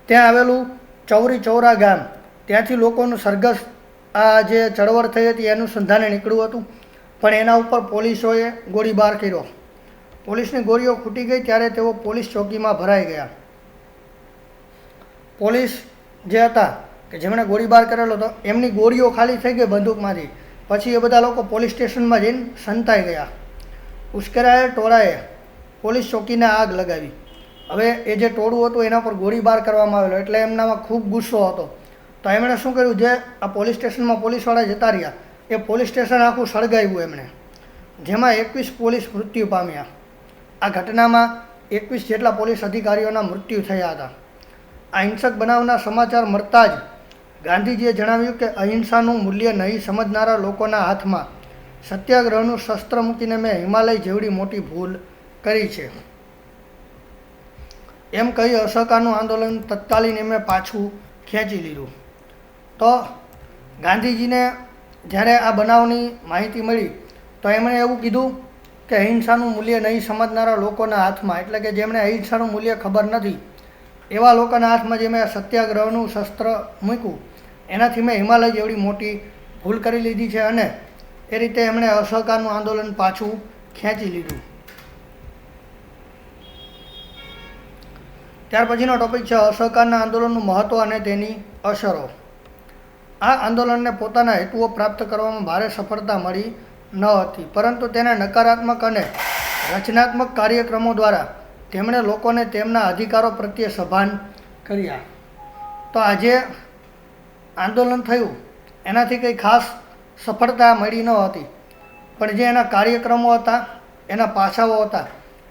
Speaker 1: ત્યાં આવેલું ચૌરી ચોરા ગામ, ત્યાંથી લોકોનું સરઘસ આ જે ચળવળ થઈ હતી એનું સંધાને નીકળ્યું હતું, પણ એના ઉપર પોલીસોએ ગોળીબાર કર્યો. પોલીસની ગોળીઓ ખૂટી ગઈ ત્યારે તેઓ પોલીસ ચોકીમાં ભરાઈ ગયા. પોલીસ જે હતા કે જેમણે ગોળીબાર કરેલો હતો એમની ગોળીઓ ખાલી થઈ ગઈ બંદૂકમાંથી. પછી એ બધા લોકો પોલીસ સ્ટેશનમાં જઈને સંતાઈ ગયા. ઉશ્કેરાયેલ ટોળાએ પોલીસ ચોકીને આગ લગાવી. હવે એ જે ટોળું હતું એના પર ગોળીબાર કરવામાં આવેલો એટલે એમનામાં ખૂબ ગુસ્સો હતો. તો એમણે શું કર્યું, જે આ પોલીસ સ્ટેશનમાં પોલીસવાળા જતા રહ્યા એ પોલીસ સ્ટેશન આખું સળગાવ્યું એમણે, જેમાં 21 પોલીસ મૃત્યુ પામ્યા. આ ઘટનામાં 21 જેટલા પોલીસ અધિકારીઓના મૃત્યુ થયા હતા. આ હિંસક બનાવના સમાચાર મળતા જ ગાંધીજીએ જણાવ્યું કે અહિંસાનું મૂલ્ય નહીં સમજનારા લોકોના હાથમાં સત્યાગ્રહનું શસ્ત્ર મૂકીને મેં હિમાલય જેવડી મોટી ભૂલ કરી છે. એમ કહી અસહકારનું આંદોલન તત્કાલીન એમણે પાછું ખેંચી લીધું. તો ગાંધીજીને જ્યારે આ બનાવની માહિતી મળી તો એમણે એવું કીધું કે અહિંસાનું મૂલ્ય નહીં સમજનારા લોકોના હાથમાં, એટલે કે જેમણે અહિંસાનું મૂલ્ય ખબર નથી એવા લોકોના હાથમાં જે મેં સત્યાગ્રહનું શસ્ત્ર મૂક્યું એનાથી મેં હિમાલય જેવડી મોટી ભૂલ કરી લીધી છે. અને એ રીતે એમણે અસહકારનું આંદોલન પાછું ખેંચી લીધું. ત્યાર પછીનો ટોપિક છે અસહકારના આંદોલનનું મહત્ત્વ અને તેની અસરો. આ આંદોલનને પોતાના હેતુઓ પ્રાપ્ત કરવામાં ભારે સફળતા મળી ન હતી, પરંતુ તેના નકારાત્મક અને રચનાત્મક કાર્યક્રમો દ્વારા તેમણે લોકોને તેમના અધિકારો પ્રત્યે સભાન કર્યા. તો આજે આંદોલન થયું એનાથી કંઈ ખાસ સફળતા મળી ન હતી, પણ જે એના કાર્યક્રમો હતા, એના પાસાઓ હતા,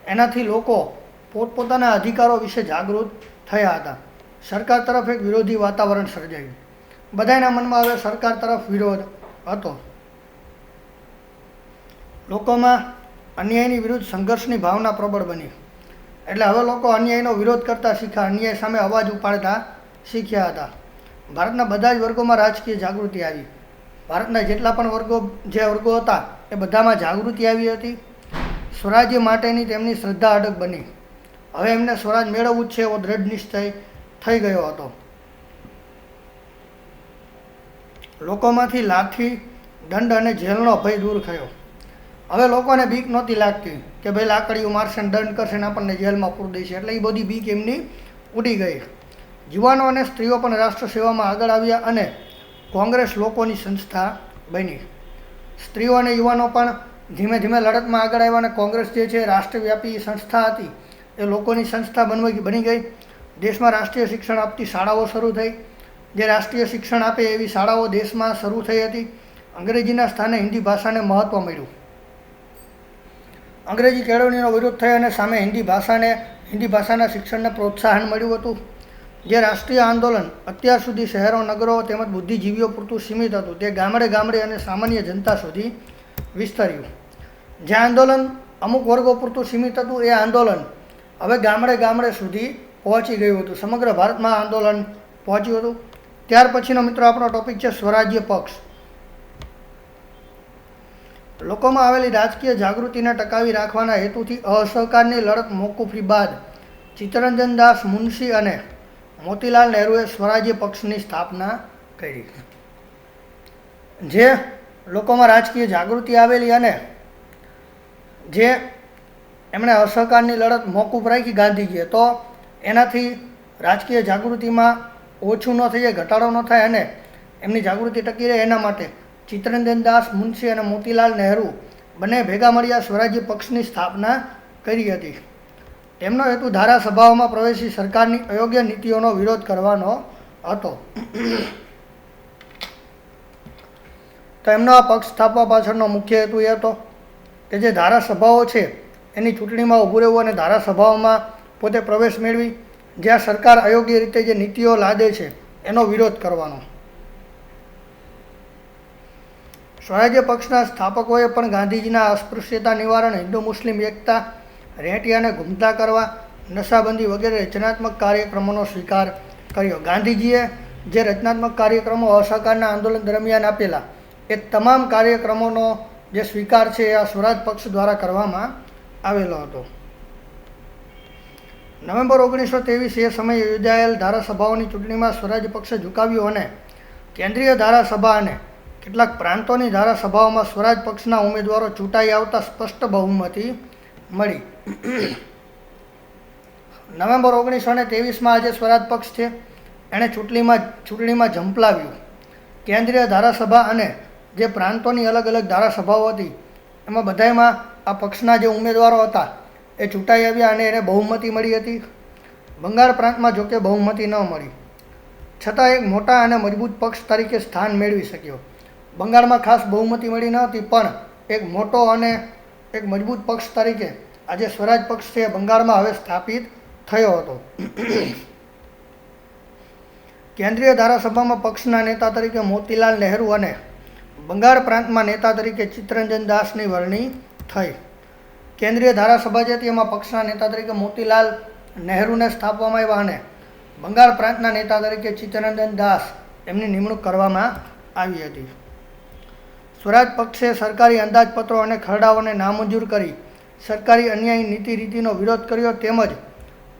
Speaker 1: એનાથી લોકો પોતપોતાના અધિકારો વિશે જાગૃત થયા હતા. સરકાર તરફ એક વિરોધી વાતાવરણ સર્જાયું. બધાના મનમાં હવે સરકાર તરફ વિરોધ હતો. લોકોમાં અન્યાયની વિરુદ્ધ સંઘર્ષની ભાવના પ્રબળ બની. એટલે હવે લોકો અન્યાયનો વિરોધ કરતા શીખ્યા, અન્યાય સામે અવાજ ઉપાડતા શીખ્યા હતા. ભારતના બધા જ વર્ગોમાં રાજકીય જાગૃતિ આવી. ભારતના જેટલા પણ વર્ગો હતા એ બધામાં જાગૃતિ આવી હતી. સ્વરાજ્ય માટેની તેમની શ્રદ્ધા અડગ બની. હવે એમને સ્વરાજ મેળવવું જ છે એવો દ્રઢ નિશ્ચય થઈ ગયો હતો. લોકોમાંથી લાઠી, દંડ અને જેલનો ભય દૂર થયો. હવે લોકોને બીક નહોતી લાગતી કે ભાઈ લાકડીઓ મારશે ને દંડ કરશે ને આપણને જેલમાં પૂરી દેશે, એટલે એ બધી બીક એમની ઉડી ગઈ. યુવાનો અને સ્ત્રીઓ પણ રાષ્ટ્ર સેવામાં આગળ આવ્યા અને કોંગ્રેસ લોકોની સંસ્થા બની. સ્ત્રીઓ અને યુવાનો પણ ધીમે ધીમે લડતમાં આગળ આવ્યા અને કોંગ્રેસ જે છે રાષ્ટ્રવ્યાપી સંસ્થા હતી એ લોકોની સંસ્થા બની ગઈ. દેશમાં રાષ્ટ્રીય શિક્ષણ આપતી શાળાઓ શરૂ થઈ. જે રાષ્ટ્રીય શિક્ષણ આપે એવી શાળાઓ દેશમાં શરૂ થઈ હતી. અંગ્રેજીના સ્થાને હિન્દી ભાષાને મહત્ત્વ મળ્યું. અંગ્રેજી કેળવણીનો વિરોધ થયો અને સામે હિન્દી ભાષાના શિક્ષણને પ્રોત્સાહન મળ્યું હતું. જે રાષ્ટ્રીય આંદોલન અત્યાર સુધી શહેરો નગરો તેમજ બુદ્ધિજીવીઓ પૂરતું સીમિત હતું તે ગામડે ગામડે અને સામાન્ય જનતા સુધી વિસ્તર્યું. જે આંદોલન અમુક વર્ગો પૂરતું સીમિત હતું એ આંદોલન હવે ગામડે ગામડે સુધી પહોંચી ગયું હતું. સમગ્ર ભારતમાં આંદોલન પહોંચ્યું હતું. ત્યાર પછીનો મિત્રો આપણો ટોપિક છે સ્વરાજ્ય પક્ષ. લોકોમાં આવેલી રાજકીય જાગૃતિને ટકાવી રાખવાના હેતુથી અસહકારની લડત મોકૂફી બાદ ચિત્તરંજન દાસ મુનશી અને મોતીલાલ નહેરુએ સ્વરાજ્ય પક્ષની સ્થાપના કરી. જે લોકોમાં રાજકીય જાગૃતિ આવેલી અને જે એમણે અસહકારની લડત મોકૂફ રાખી ગાંધીજીએ, તો એનાથી રાજકીય જાગૃતિમાં ઓછું ન થઈ જાય, ઘટાડો ન થાય અને એમની જાગૃતિ ટકી રહે એના માટે ચિત્તરંજન દાસ મુનશી અને મોતીલાલ નહેરુ બંને ભેગા મળ્યા સ્વરાજ્ય પક્ષની સ્થાપના કરી હતી. તેમનો હેતુ ધારાસભાઓમાં પ્રવેશી સરકારની અયોગ્ય નીતિઓનો વિરોધ કરવાનો હતો. તો એમનો આ પક્ષ સ્થાપવા પાછળનો મુખ્ય હેતુ એ હતો કે જે ધારાસભાઓ છે એની ચૂંટણીમાં ઊભું રહેવું અને ધારાસભાઓમાં પોતે પ્રવેશ મેળવી જ્યાં સરકાર અયોગ્ય રીતે જે નીતિઓ લાદે છે એનો વિરોધ કરવાનો. સ્વરાજ્ય પક્ષના સ્થાપકોએ પણ ગાંધીજીના અસ્પૃશ્યતા નિવારણ, હિન્દુ મુસ્લિમ એકતા, રેંટિયાને ગુમતા કરવા, નશાબંધી વગેરે રચનાત્મક કાર્યક્રમોનો સ્વીકાર કર્યો. ગાંધીજીએ જે રચનાત્મક કાર્યક્રમો અસહકારના આંદોલન દરમિયાન આપેલા એ તમામ કાર્યક્રમોનો જે સ્વીકાર છે એ આ સ્વરાજ પક્ષ દ્વારા કરવામાં આવેલો હતો. નવેમ્બર 1923 એ સમયે યોજાયેલ ધારાસભાઓની ચૂંટણીમાં સ્વરાજ પક્ષે ઝુકાવ્યું અને કેન્દ્રીય ધારાસભા અને કેટલાક પ્રાંતોની ધારાસભાઓમાં સ્વરાજ પક્ષના ઉમેદવારો ચૂંટાઈ આવતા સ્પષ્ટ બહુમતી મળી. નવેમ્બર 1923 આજે સ્વરાજ પક્ષ છે એણે ચૂંટણીમાં ઝંપલાવ્યું. કેન્દ્રીય ધારાસભા અને જે પ્રાંતોની અલગ અલગ ધારાસભાઓ હતી એમાં બધામાં આ પક્ષના જે ઉમેદવારો હતા એ ચૂંટાઈ આવ્યા અને એને બહુમતી મળી હતી. બંગાળ પ્રાંતમાં જોકે બહુમતી ન મળી, છતાં એક મોટા અને મજબૂત પક્ષ તરીકે સ્થાન મેળવી શક્યો. બંગાળમાં ખાસ બહુમતી મળી ન હતી, પણ એક મોટો અને એક મજબૂત પક્ષ તરીકે આજે સ્વરાજ પક્ષ છે બંગાળમાં હવે સ્થાપિત થયો હતો. કેન્દ્રીય ધારાસભામાં પક્ષના નેતા તરીકે મોતીલાલ નહેરુ અને બંગાળ પ્રાંતમાં નેતા તરીકે ચિત્તરંજન દાસની વરણી થઈ. કેન્દ્રીય ધારાસભા જે હતી એમાં પક્ષના નેતા તરીકે મોતીલાલ નહેરુને સ્થાપવામાં આવ્યા અને બંગાળ પ્રાંતના નેતા તરીકે ચિત્તરંજન દાસ એમની નિમણૂક કરવામાં આવી હતી. સ્વરાજ પક્ષે સરકારી અંદાજપત્રો અને ખરડાઓને નામંજૂર કરી સરકારી અન્યાયી નીતિ રીતિનો વિરોધ કર્યો તેમજ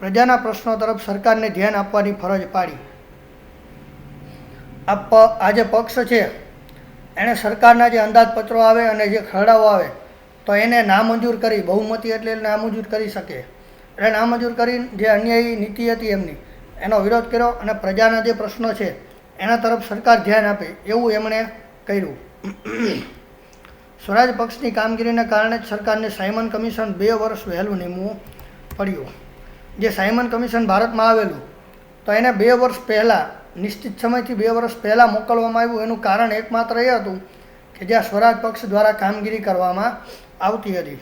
Speaker 1: પ્રજાના પ્રશ્નો તરફ સરકારને ધ્યાન આપવાની ફરજ પાડી. આ જે પક્ષ છે એણે સરકારના જે અંદાજપત્રો આવે અને જે ખરડાઓ આવે તો એને નામંજૂર કરી, બહુમતી એટલે નામંજૂર કરી શકે એટલે નામંજૂર કરીને જે અન્યાયી નીતિ હતી એમની એનો વિરોધ કર્યો અને પ્રજાના જે પ્રશ્નો છે એના તરફ સરકાર ધ્યાન આપે એવું એમણે કર્યું. સ્વરાજ પક્ષની કામગીરીને કારણે જ સરકારને સાયમન કમિશન 2 વર્ષ વહેલું નીમવું પડ્યું. જે સાયમન કમિશન ભારતમાં આવેલું તો એને 2 વર્ષ પહેલાં, નિશ્ચિત સમયથી 2 વર્ષ પહેલાં મોકલવામાં આવ્યું. એનું કારણ એકમાત્ર એ હતું કે જ્યાં સ્વરાજ પક્ષ દ્વારા કામગીરી કરવામાં આવતી હતી.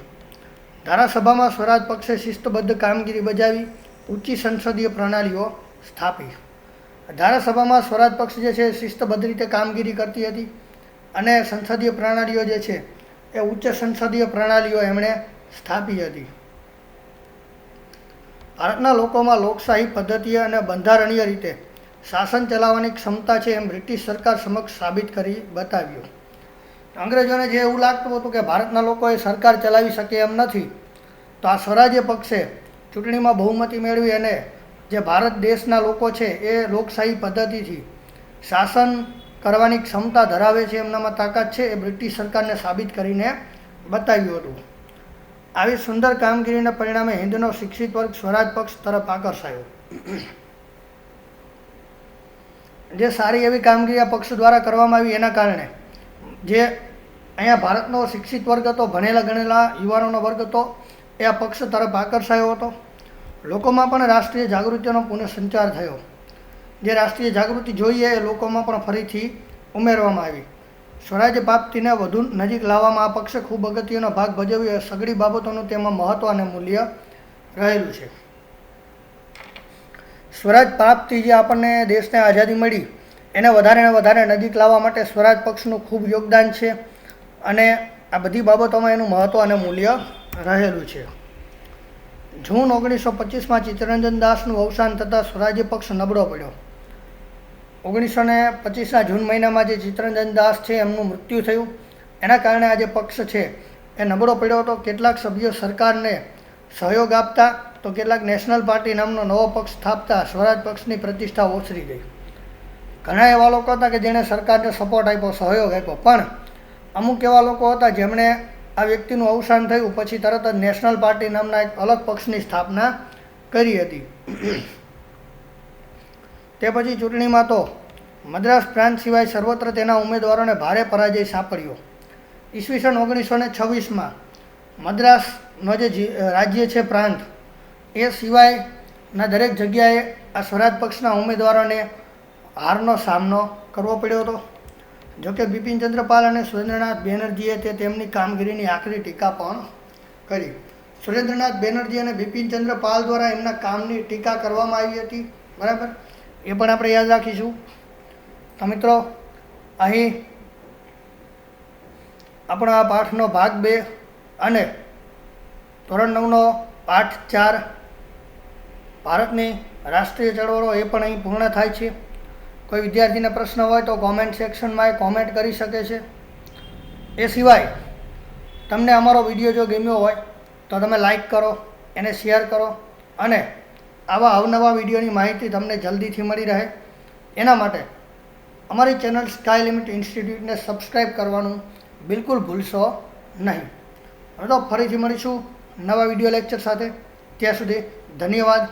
Speaker 1: ધારાસભામાં સ્વરાજ પક્ષે શિસ્તબદ્ધ કામગીરી બજાવી ઊંચી સંસદીય પ્રણાલીઓ સ્થાપી. ધારાસભામાં સ્વરાજ પક્ષ જે છે શિસ્તબદ્ધ રીતે કામગીરી કરતી હતી અને સંસદીય પ્રણાલીઓ જે છે એ ઉચ્ચ સંસદીય પ્રણાલીઓ એમણે સ્થાપી હતી. ભારતના લોકોમાં લોકશાહી પદ્ધતિએ અને બંધારણીય રીતે શાસન ચલાવવાની ક્ષમતા છે એમ બ્રિટિશ સરકાર સમક્ષ સાબિત કરી બતાવ્યું. અંગ્રેજોને જે એવું લાગતું હતું કે ભારતના લોકોએ સરકાર ચલાવી શકે એમ નથી, તો આ સ્વરાજ્ય પક્ષે ચૂંટણીમાં બહુમતી મેળવી અને જે ભારત દેશના લોકો છે એ લોકશાહી પદ્ધતિથી શાસન કરવાની ક્ષમતા ધરાવે છે, એમનામાં તાકાત છે, એ બ્રિટિશ સરકારને સાબિત કરીને બતાવ્યું હતું. આવી સુંદર કામગીરીના પરિણામે હિન્દનો શિક્ષિત વર્ગ સ્વરાજ પક્ષ તરફ આકર્ષાયો. જે સારી એવી કામગીરી આ પક્ષ દ્વારા કરવામાં આવી એના કારણે જે અહીંયા ભારતનો શિક્ષિત વર્ગ હતો, ભણેલા ગણેલા યુવાનોનો વર્ગ હતો, એ આ પક્ષ તરફ આકર્ષાયો હતો. લોકોમાં પણ રાષ્ટ્રીય જાગૃતિનો પુનઃસંચાર થયો. જે રાષ્ટ્રીય જાગૃતિ જોઈએ એ લોકોમાં પણ ફરીથી ઉમેરવામાં આવી. સ્વરાજ્ય પ્રાપ્તિને વધુ નજીક લાવવામાં આ પક્ષે ખૂબ અગત્યનો ભાગ ભજવ્યો. એ સઘળી બાબતોનું તેમાં મહત્ત્વ અને મૂલ્ય રહેલું છે. સ્વરાજ પ્રાપ્તિ જે આપણને દેશને આઝાદી મળી એને વધારે ને વધારે નજીક લાવવા માટે સ્વરાજ પક્ષનું ખૂબ યોગદાન છે અને આ બધી બાબતોમાં એનું મહત્ત્વ અને મૂલ્ય રહેલું છે. જૂન 1925માં ચિત્તરંજન દાસનું અવસાન થતાં સ્વરાજ્ય પક્ષ નબળો પડ્યો. 1925ના જૂન મહિનામાં જે ચિત્તરંજન દાસ છે એમનું મૃત્યુ થયું. એના કારણે આ જે પક્ષ છે એ નબળો પડ્યો હતો. કેટલાક સભ્યો સરકારને સહયોગ આપતા તો કેટલાક નેશનલ પાર્ટી નામનો નવો પક્ષ સ્થાપતા સ્વરાજ પક્ષની પ્રતિષ્ઠા ઓછરી ગઈ. ઘણા એવા લોકો હતા કે જેણે સરકારને સપોર્ટ આપ્યો, સહયોગ આપ્યો, પણ અમુક એવા લોકો હતા જેમણે આ વ્યક્તિનું અવસાન થયું પછી તરત જ નેશનલ પાર્ટી નામના એક અલગ પક્ષની સ્થાપના કરી હતી. તે પછી ચૂંટણીમાં તો મદ્રાસ પ્રાંત સિવાય સર્વત્ર તેના ઉમેદવારોને ભારે પરાજય સાંપડ્યો. ઈસવીસન 1926માં મદ્રાસનો જે રાજ્ય છે પ્રાંત એ સિવાયના દરેક જગ્યાએ આ સ્વરાજ પક્ષના ઉમેદવારોને હારનો સામનો કરવો પડ્યો હતો. જોકે બિપિનચંદ્ર પાલ અને સુરેન્દ્રનાથ બેનર્જીએ તેમની કામગીરીની આકરી ટીકા પણ કરી. સુરેન્દ્રનાથ બેનર્જી અને બિપિનચંદ્ર પાલ દ્વારા એમના કામની ટીકા કરવામાં આવી હતી, બરાબર, એ પણ આપણે યાદ રાખીશું. તો મિત્રો, અહીં આપણો આ પાઠનો ભાગ 2 અને ધોરણ 9નો પાઠ 4 ભારતની રાષ્ટ્રીય ચળવળો એ પણ અહીં પૂર્ણ થાય છે. કોઈ વિદ્યાર્થીને પ્રશ્ન હોય તો કોમેન્ટ સેક્શનમાં એ કોમેન્ટ કરી શકે છે. એ સિવાય તમને અમારો વિડીયો જો ગમ્યો હોય તો તમે લાઈક કરો, એને શેર કરો અને આવા અવનવા વિડીયોની માહિતી તમને જલ્દીથી મળી રહે એના માટે અમારી ચેનલ સ્કાય લિમિટ ઇન્સ્ટિટ્યૂટને સબસ્ક્રાઈબ કરવાનું બિલકુલ ભૂલશો નહીં. હવે તો ફરીથી મળીશું નવા વિડીયો લેક્ચર સાથે. ત્યાં સુધી ધન્યવાદ.